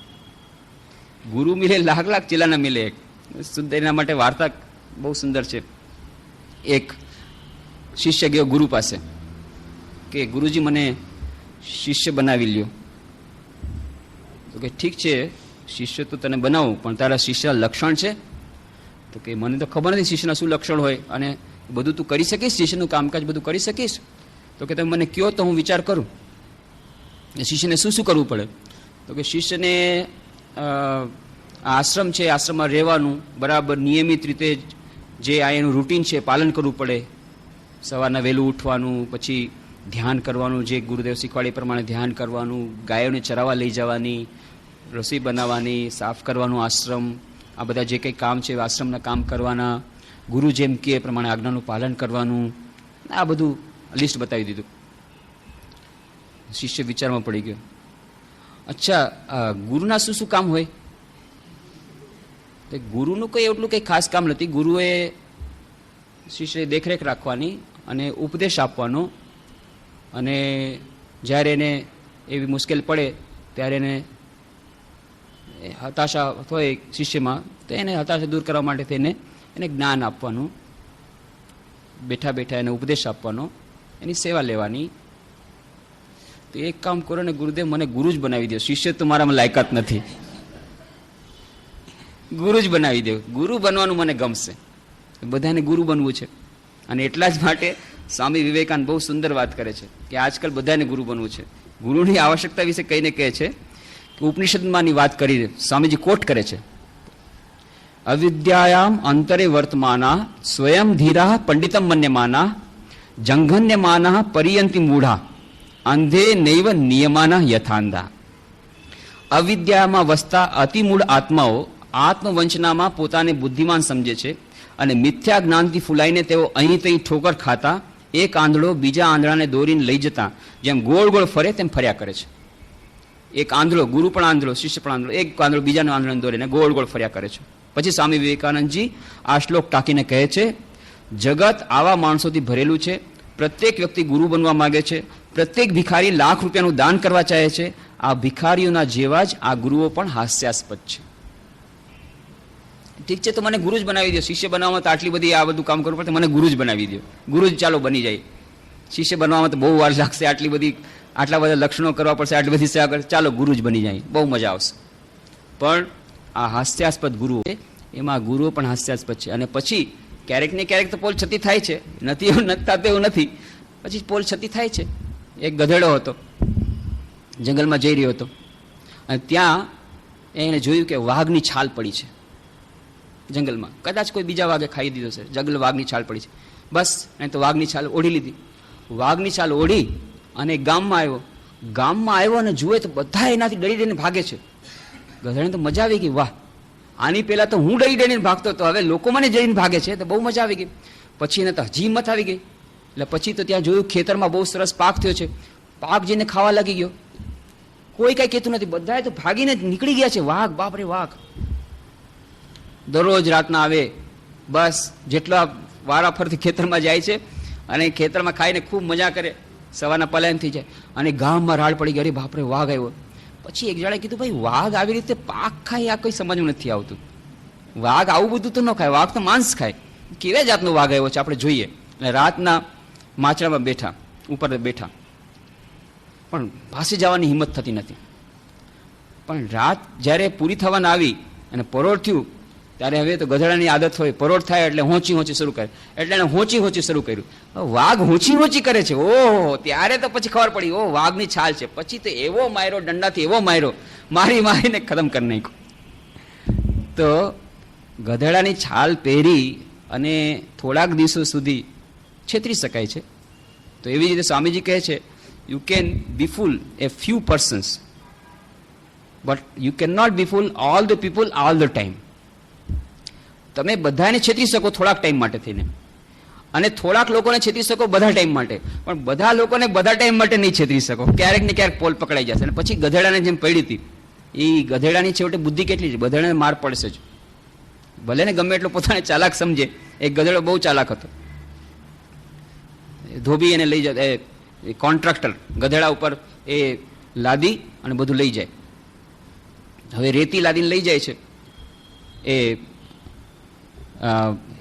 ગુરુ મિલે લાખ લાખ, ચેલા ન મિલે એક. એના માટે વાર્તા બહુ સુંદર છે. એક શિષ્ય ગયો ગુરુ પાસે કે ગુરુજી મને શિષ્ય બનાવી લ્યો. તો કે ઠીક છે, શિષ્ય તો તને બનાવું, પણ તારા શિષ્ય લક્ષણ છે? તો કે મને તો ખબર નથી શિષ્યના શું લક્ષણ હોય, અને બધું તું કરી શકીશ, શિષ્યનું કામકાજ બધું કરી શકીશ? તો કે તમે મને કહો તો હું વિચાર કરું. શિષ્યને શું શું કરવું પડે? તો કે શિષ્યને આશ્રમ છે, આશ્રમમાં રહેવાનું, બરાબર નિયમિત રીતે જે આ એનું રૂટીન છે પાલન કરવું પડે. સવારના વહેલું ઉઠવાનું, પછી ધ્યાન કરવાનું, જે ગુરુદેવ શીખવાડે પ્રમાણે ધ્યાન કરવાનું, ગાયોને ચરાવવા લઈ જવાની, રસોઈ બનાવવાની, સાફ કરવાનું આશ્રમ, આ બધા જે કંઈ કામ છે આશ્રમના કામ કરવાના, ગુરુ જેમ કે એ પ્રમાણે આજ્ઞાનું પાલન કરવાનું, આ બધું લિસ્ટ બતાવી દીધું. શિષ્ય વિચારમાં પડી ગયો. અચ્છા, ગુરુના શું શું કામ હોય? ગુરુનું કંઈ એટલું કંઈ ખાસ કામ નથી. ગુરુએ શિષ્ય દેખરેખ રાખવાની અને ઉપદેશ આપવાનો, અને જ્યારે એને એવી મુશ્કેલ પડે ત્યારે એને હતાશા હોય શિષ્યમાં, તો એને હતાશા દૂર કરવા માટે એને જ્ઞાન આપવાનું, બેઠા બેઠા એને ઉપદેશ આપવાનો, એની સેવા લેવાની. તો એક કામ કરો ને, ગુરુદેવ મને ગુરુ જ બનાવી દો, શિષ્ય તો મારામાં લાયકાત નથી, ગુરુ જ બનાવી દો, ગુરુ બનવાનું મને ગમશે. બધાને ગુરુ બનવું છે. અને એટલા જ માટે સ્વામી વિવેકાનંદ બહુ સુંદર વાત કરે છે કે આજકાલ બધાને ગુરુ બનવું છે. ગુરુની આવશ્યકતા વિશે કહીને કહે છે કે ઉપનિષદમાંની વાત કરી સ્વામીજી કોટ કરે છે, અવિદ્યાયામ અંતરે વર્તમાના સ્વયં ધીરા પંડિતમ મન્યમાના જંઘન્યમાના પરિયંતિ મૂઢા અંધે નૈવ નિયમાના યથાંધા. અવિદ્યામાં વસતા અતિમૂળ આત્માઓ આત્મવંચનામાં પોતાને બુદ્ધિમાન સમજે છે અને મિથ્યા જ્ઞાનથી ફૂલાઈને તેઓ અહીં તહીં ઠોકર ખાતા એક આંધળો બીજા આંધળાને દોરીને લઈ જતા જેમ ગોળ ગોળ ફરે તેમ ફર્યા કરે છે. એક આંધળો, ગુરુ પણ આંધળો, શિષ્ય પણ આંધળો, એક આંધળો બીજાનો આંધળાને દોરીને ગોળ ગોળ ફર્યા કરે છે. પછી સ્વામી વિવેકાનંદજી આ શ્લોક ટાંકીને કહે છે, જગત આવા માણસોથી ભરેલું છે. પ્રત્યેક વ્યક્તિ ગુરુ બનવા માંગે છે, પ્રત્યેક ભિખારી લાખ રૂપિયાનું દાન કરવા ચાહે છે. આ ભિખારીઓના જેવા જ આ ગુરુઓ પણ હાસ્યાસ્પદ છે. ઠીક છે, તો મને ગુરુ જ બનાવી દો, શિષ્ય બનાવવામાં તો આટલી બધી આ બધું કામ કરવું પડે, મને ગુરુ જ બનાવી દો, ગુરુ જ ચાલો બની જાય. શિષ્ય બનવામાં તો બહુ વાર લાગશે, આટલા બધા લક્ષણો કરવા પડશે, આટલી બધી સેવા કરશે, ચાલો ગુરુ જ બની જાય, બહુ મજા આવશે. પણ આ હાસ્યાસ્પદ ગુરુઓ, એમાં ગુરુઓ પણ હાસ્યાસ્પદ છે. અને પછી ક્યારેક ને ક્યારેક તો પોલ છતી થાય છે, નથી એવું થતું એવું નથી, પછી પોલ છતી થાય છે. એક ગધેડો હતો, જંગલમાં જઈ રહ્યો હતો અને ત્યાં એને જોયું કે વાઘની છાલ પડી છે જંગલમાં. કદાચ કોઈ બીજા વાઘે ખાઈ દીધો છે, જંગલ વાઘની છાલ પડી છે. બસ એને તો વાઘની છાલ ઓઢી લીધી. વાઘની છાલ ઓઢી અને ગામમાં આવ્યો અને જુએ તો બધા એનાથી ડરી ડરીને ભાગે છે. ગધેડાને તો મજા આવી ગઈ, વાહ, આની પહેલા તો હું ડરી ડરીને ભાગતો હતો, હવે લોકો મને જઈને ભાગે છે, તો બહુ મજા આવી ગઈ. પછી એને તો હજી હિંમત આવી ગઈ. એટલે પછી તો ત્યાં જોયું ખેતરમાં બહુ સરસ પાક થયો છે, પાક જઈને ખાવા લાગી ગયો. કોઈ કાંઈ કહેતું નથી, બધાએ તો ભાગીને નીકળી ગયા છે. વાઘ, બાપરે વાઘ દરરોજ રાતના આવે, બસ જેટલા વારા ફરતી ખેતરમાં જાય છે અને ખેતરમાં ખાઈને ખૂબ મજા કરે, સવારના પલાયન થઈ જાય અને ગામમાં રાડ પડી ગઈ, અરે બાપરે વાઘ આવ્યો. પછી એક જણાએ કીધું, ભાઈ વાઘ આવી રીતે પાક ખાય, આ કોઈ સમજમાં નથી આવતું. વાઘ આવું બધું તો ન ખાય, વાઘ તો માંસ ખાય, કેવા જાતનો વાઘ આવ્યો છે, આપણે જોઈએ. એટલે રાતના માચડામાં બેઠા, ઉપર બેઠા, પણ પાસે જવાની હિંમત થતી નથી. પણ રાત જ્યારે પૂરી થવાના આવી અને પરોઢ થયું ત્યારે હવે તો ગધેડાની આદત હોય, પરોઢ થાય એટલે હોંચી શરૂ કરે, એટલે એને હોંચી શરૂ કર્યું. વાઘ હોંચી કરે છે. ઓહો, ત્યારે તો પછી ખબર પડી, ઓ વાઘની છાલ છે. પછી તો એવો માર્યો, દંડાથી એવો માર્યો, મારીને ખતમ કરી નાખ્યો. તો ગધેડાની છાલ પહેરી અને થોડાક દિવસો સુધી છેતરી શકાય છે. તો એવી રીતે સ્વામીજી કહે છે, you can befool a few persons but you cannot befool all the people all the time. તમે બધાને છેતરી શકો થોડાક ટાઈમ માટે થઈને, અને થોડાક લોકોને છેતરી શકો બધા ટાઈમ માટે, પણ બધા લોકોને બધા ટાઈમ માટે નહીં છેતરી શકો. ક્યારેક ને ક્યારેક પોલ પકડાઈ જશે. અને પછી ગધેડાને જેમ પડી હતી, એ ગધેડાની છેવટે બુદ્ધિ કેટલી છે, ગધેડાને માર પડશે જ. ભલે ને ગમે એટલો પોતાને ચાલાક સમજે, એક ગધેડો બહુ ચાલાક હતો. ધોબી એને લઈ જાય, કોન્ટ્રાક્ટર ગધેડા ઉપર એ લાદી અને બધું લઈ જાય. હવે રેતી લાદીને લઈ જાય છે,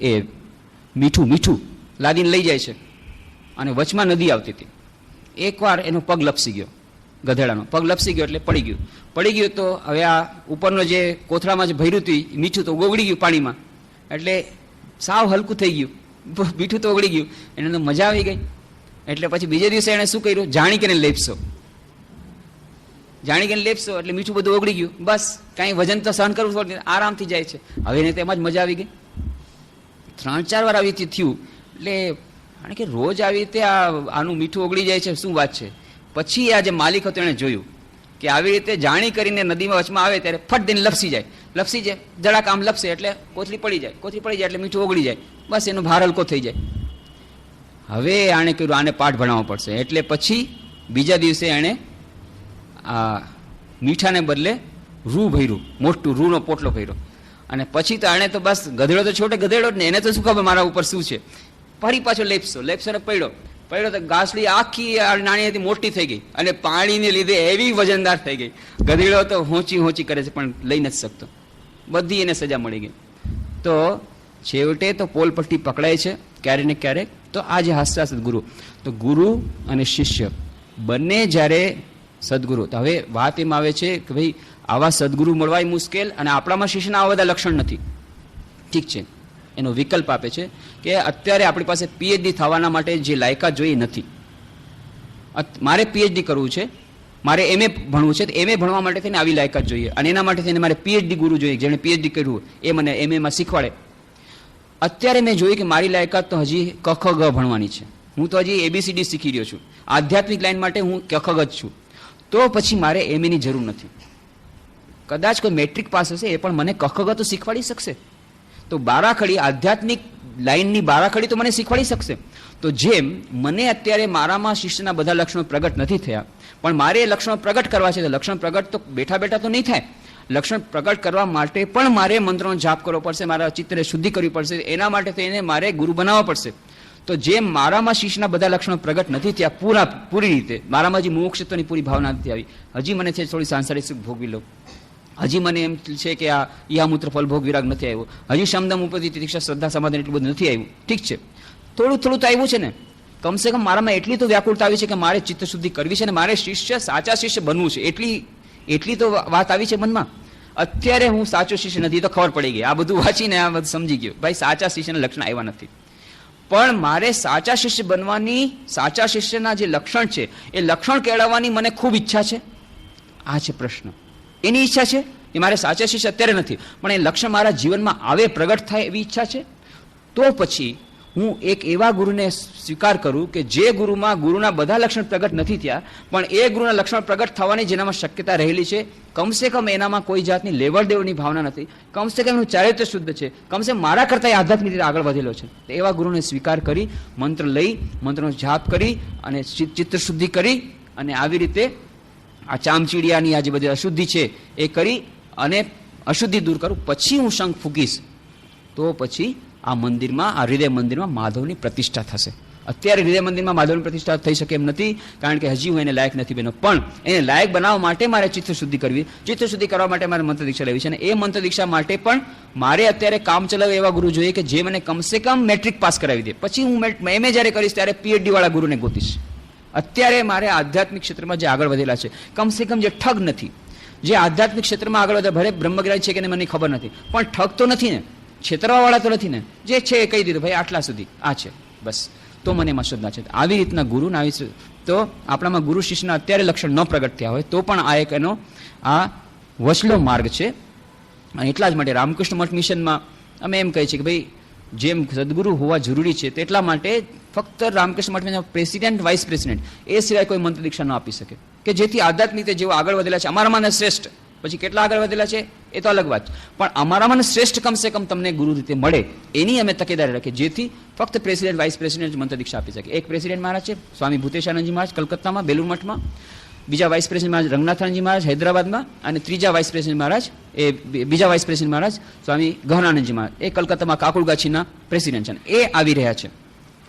એ મીઠું લાદીને લઈ જાય છે, અને વચમાં નદી આવતી હતી. એકવાર એનો પગ લપસી ગયો, ગધેડાનો પગ લપસી ગયો એટલે પડી ગયું. તો હવે આ ઉપરનો જે કોથળામાં જે ભર્યું હતું મીઠું તો ઓગળી ગયું પાણીમાં, એટલે સાવ હલકું થઈ ગયું, મીઠું તો ઓગળી ગયું. એને તો મજા આવી ગઈ. એટલે પછી બીજે દિવસે એણે શું કર્યું, જાણી કે લેપસો એટલે મીઠું બધું ઓગળી ગયું. બસ કાંઈ વજન તો સહન કરવું પડે, આરામથી જાય છે. હવે એને તેમાં જ મજા આવી ગઈ. 3-4 વાર આવી રીતે થયું. એટલે કારણ કે રોજ આવી રીતે આનું મીઠું ઓગળી જાય છે, શું વાત છે. પછી આ જે માલિક હતો એણે જોયું કે આવી રીતે જાણી કરીને નદીમાં વચમાં આવે ત્યારે ફટ દઈને લપસી જાય, જરાક આમ લપસે એટલે કોથળી પડી જાય એટલે મીઠું ઓગળી જાય. બસ એનો ભાર હલકો થઈ જાય. હવે આણે કહ્યું આને પાઠ ભણાવવો પડશે. એટલે પછી બીજા દિવસે એણે આ મીઠાને બદલે રૂ ભર્યું, મોટું રૂનો પોટલો ભર્યો. અને પછી તો આણે તો બસ ગધેડો તો છોટે ગધેડો જ ને, એને તો શું ખબર મારા ઉપર શું છે. ફરી પાછો લેપસો ને પડ્યો તો ઘાસડી આખી નાની હતી મોટી થઈ ગઈ, અને પાણીને લીધે એવી વજનદાર થઈ ગઈ. ગધેડો તો હોંચી કરે છે પણ લઈ નથી શકતો. બધી એને સજા મળી ગઈ. તો છેવટે તો પોલ પટ્ટી પકડાય છે ક્યારેક ને ક્યારેક, તો આ જે હાસ્યા સદગુરુ, તો ગુરુ અને શિષ્ય બંને જ્યારે સદગુરુ, તો હવે વાત એમ આવે છે કે ભાઈ આવા સદગુરુ મળવાય મુશ્કેલ અને આપણામાં શિષ્યના આવા બધા લક્ષણ નથી. ઠીક છે, એનો વિકલ્પ આપે છે કે અત્યારે આપણી પાસે પીએચડી થવાના માટે જે લાયકાત જોઈએ નથી. મારે પીએચડી કરવું છે, મારે એમએ ભણવું છે, તો એમએ ભણવા માટે થઈને આવી લાયકાત જોઈએ અને એના માટે થઈને મારે પીએચડી ગુરુ જોઈએ, જેણે પીએચડી કર્યું એ મને એમએમાં શીખવાડે. અત્યારે મેં જોયું કે મારી લાયકાત તો હજી કખ ગ ભણવાની છે, હું તો હજી એબીસીડી શીખી રહ્યો છું. આધ્યાત્મિક લાઈન માટે હું કખ ગ જ છું, તો પછી મારે એમએની જરૂર નથી. કદાચ કોઈ મેટ્રિક પાસ હશે એ પણ મને કખ ગ તો શીખવાડી શકશે. તો બારાખડી આધ્યાત્મિક લાઈનની બારાખડી તો મને શીખવાડી શકશે. તો જેમ મને અત્યારે મારામાં શિષ્યના બધા લક્ષણો પ્રગટ નથી થયા, પણ મારે એ લક્ષણો પ્રગટ કરવા છે, તો લક્ષણ પ્રગટ તો બેઠા બેઠા તો નહીં થાય. લક્ષણ પ્રગટ કરવા માટે પણ મારે મંત્રનો જાપ કરવો પડશે, મારા ચિત્તને શુદ્ધિ કરવી પડશે, એના માટે તો એને મારે ગુરુ બનાવવા પડશે. તો જેમ મારામાં શિષ્યના બધા લક્ષણો પ્રગટ નથી થયા પૂરી રીતે, મારામાં હજી મોક્ષત્વની પૂરી ભાવના નથી આવી, હજી મને છે થોડી સાંસારિક સુખ ભોગવી લો, હજી મને એમ છે કે આ ઈહામૂત્ર ફલ ભોગ વિરાગ નથી આવ્યો, હજી શમદમ ઉપરથી તિતિક્ષા શ્રદ્ધા સમાધાન એટલું બધું નથી આવ્યું. ઠીક છે, થોડું થોડું તો આવ્યું છે ને, કમસે કમ મારામાં એટલી તો વ્યાકુળતા આવી છે કે મારે ચિત્ત શુદ્ધિ કરવી છે અને મારે શિષ્ય સાચા શિષ્ય બનવું છે, એટલી તો વાત આવી છે મનમાં. અત્યારે હું સાચો શિષ્ય નથી તો ખબર પડી ગઈ, આ બધું વાંચીને આ બધું સમજી ગયો, ભાઈ સાચા શિષ્યના લક્ષણ આવ્યા નથી. પણ મારે સાચા શિષ્ય બનવાની, સાચા શિષ્યના જે લક્ષણ છે એ લક્ષણ કેળવવાની મને ખૂબ ઈચ્છા છે. આ છે પ્રશ્ન, એની ઈચ્છા છે એ મારે સાચા શિષ્ય અત્યારે નથી, પણ એ લક્ષણ મારા જીવનમાં આવે, પ્રગટ થાય એવી ઈચ્છા છે. તો પછી હું એક એવા ગુરુને સ્વીકાર કરું કે જે ગુરુમાં ગુરુના બધા લક્ષણ પ્રગટ નથી થયા, પણ એ ગુરુના લક્ષણ પ્રગટ થવાની જેનામાં શક્યતા રહેલી છે, કમસે કમ એનામાં કોઈ જાતની લેવડ દેવડની ભાવના નથી, કમસે કમ એનું ચારિત્ર્ય શુદ્ધ છે, કમસે મારા કરતાં આધ્યાત્મિક રીતે આગળ વધેલો છે. તો એવા ગુરુને સ્વીકાર કરી, મંત્ર લઈ, મંત્રનો જાપ કરી અને ચિત્ત શુદ્ધિ કરી અને આવી રીતે આ ચામચીડિયાની આ જે બધી અશુદ્ધિ છે એ કરી અને અશુદ્ધિ દૂર કરું, પછી હું શંખ ફૂંકીશ, તો પછી આ મંદિરમાં, આ હૃદય મંદિરમાં માધવની પ્રતિષ્ઠા થશે. અત્યારે હૃદય મંદિરમાં માધવની પ્રતિષ્ઠા થઈ શકે એમ નથી, કારણ કે હજી હું એને લાયક નથી બન્યો. પણ એને લાયક બનાવવા માટે મારે ચિત્ત શુદ્ધિ કરવી, ચિત્ત શુદ્ધિ કરવા માટે મારે મંત્ર દીક્ષા લેવી છે. અને એ મંત્ર દીક્ષા માટે પણ મારે અત્યારે કામ ચલાવે એવા ગુરુ જોઈએ કે જે મને કમસે કમ મેટ્રિક પાસ કરાવી દે. પછી હું એમએ જ્યારે કરીશ ત્યારે પીએચડી વાળા ગુરુને ગોતીશ. અત્યારે મારે આધ્યાત્મિક ક્ષેત્રમાં જે આગળ વધેલા છે, કમસે કમ જે ઠગ નથી, જે આધ્યાત્મિક ક્ષેત્રમાં આગળ વધે, ભલે બ્રહ્મજ્ઞાની છે કે મને ખબર નથી, પણ ઠગ તો નથી ને, છેતરવાવાળા તો નથી ને, જે છે એ કહી દીધું ભાઈ આટલા સુધી આ છે બસ, તો મને એમાં શ્રદ્ધા છે. આવી રીતના ગુરુ તો આપણામાં ગુરુ શિષ્યના અત્યારે લક્ષણ ન પ્રગટ થયા હોય તો પણ આ એક એનો આ વચલો માર્ગ છે. અને એટલા જ માટે રામકૃષ્ણ મઠ મિશનમાં અમે એમ કહીએ છીએ કે ભાઈ જેમ સદગુરુ હોવા જરૂરી છે તેટલા માટે ફક્ત રામકૃષ્ણ મઠમાં પ્રેસિડેન્ટ, વાઇસ પ્રેસિડેન્ટ એ સિવાય કોઈ મંત્ર દીક્ષા ન આપી શકે, કે જેથી આધ્યાત્મિક રીતે જેવો આગળ વધેલા છે, અમારામાં શ્રેષ્ઠ, પછી કેટલા આગળ વધેલા છે એ તો અલગ વાત, પણ અમારામાં શ્રેષ્ઠ કમસે કમ તમને ગુરુ રીતે મળે એની અમે તકેદારી રાખીએ, જેથી ફક્ત પ્રેસિડેન્ટ, વાઇસ પ્રેસિડેન્ટ મંત્ર દીક્ષા આપી શકે. એક પ્રેસિડેન્ટ મહારાજ છે સ્વામી ભૂતેશાનંદજી મહારાજ કલકત્તામાં બેલુર મઠમાં, બીજા વાઇસ પ્રેસિડેન્ટ મહારાજ રંગનાથાનંદજી મહારાજ હૈદરાબાદમાં, અને ત્રીજા વાઇસ પ્રેસિડેન્ટ મહારાજ એ બીજા વાઇસ પ્રેસિડેન્ટ મહારાજ સ્વામી ગહનાનંદજી મહારાજ એ કલકત્તામાં કાકુલગાછીના પ્રેસિડેન્ટ છે. એ આવી રહ્યા છે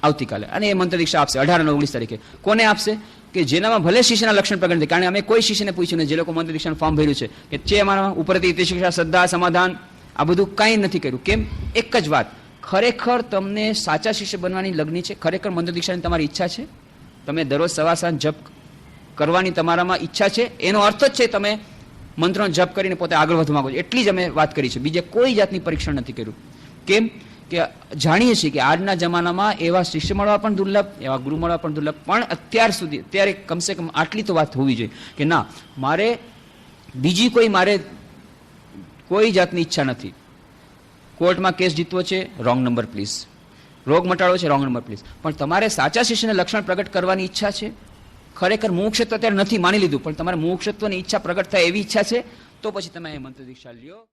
આવતીકાલે, અને એ મંત્ર દીક્ષા આપશે 18 અને 19 તારીખે. કોને આપશે? કે જેનામાં ભલે શિષ્યના લક્ષણ પ્રગટ નથી, કારણ કે અમે કોઈ શિષ્યને પૂછ્યું નથી, જે લોકો મંત્ર દીક્ષાનું ફોર્મ ભર્યું છે કે જે અમારા ઉપરથી તિતિક્ષા, શ્રદ્ધા, સમાધાન આ બધું કંઈ નથી કર્યું. કેમ? એક જ વાત, ખરેખર તમને સાચા શિષ્ય બનવાની લગ્ની છે, ખરેખર મંત્ર દીક્ષાની તમારી ઈચ્છા છે, તમે દરરોજ સવાર સાંજ જપ કરવાની તમારામાં ઈચ્છા છે, એનો અર્થ જ છે તમે મંત્રનો જપ કરીને પોતે આગળ વધવા માંગો છો, એટલી જ અમે વાત કરી છે, બીજે કોઈ જાતની પરીક્ષણ નથી કર્યું. કેમ કે જાણીએ છીએ કે આજના જમાનામાં એવા શિષ્ય મળવા પણ દુર્લભ, એવા ગુરુ મળવા પણ દુર્લભ, પણ અત્યારે કમસે કમ આટલી તો વાત હોવી જોઈએ કે ના, મારે બીજી કોઈ જાતની ઈચ્છા નથી. કોર્ટમાં કેસ જીતવો છે, રોંગ નંબર પ્લીઝ, રોગ મટાડવો છે, રોંગ નંબર પ્લીઝ, પણ તમારે સાચા શિષ્યને લક્ષણ પ્રગટ કરવાની ઈચ્છા છે, ખરેખર મોક્ષત્વ અત્યારે નથી માની લીધું, પણ તમારે મોક્ષત્વની ઈચ્છા પ્રગટ થાય એવી ઈચ્છા છે, તો પછી તમે એ મંત્ર દીક્ષા લ્યો.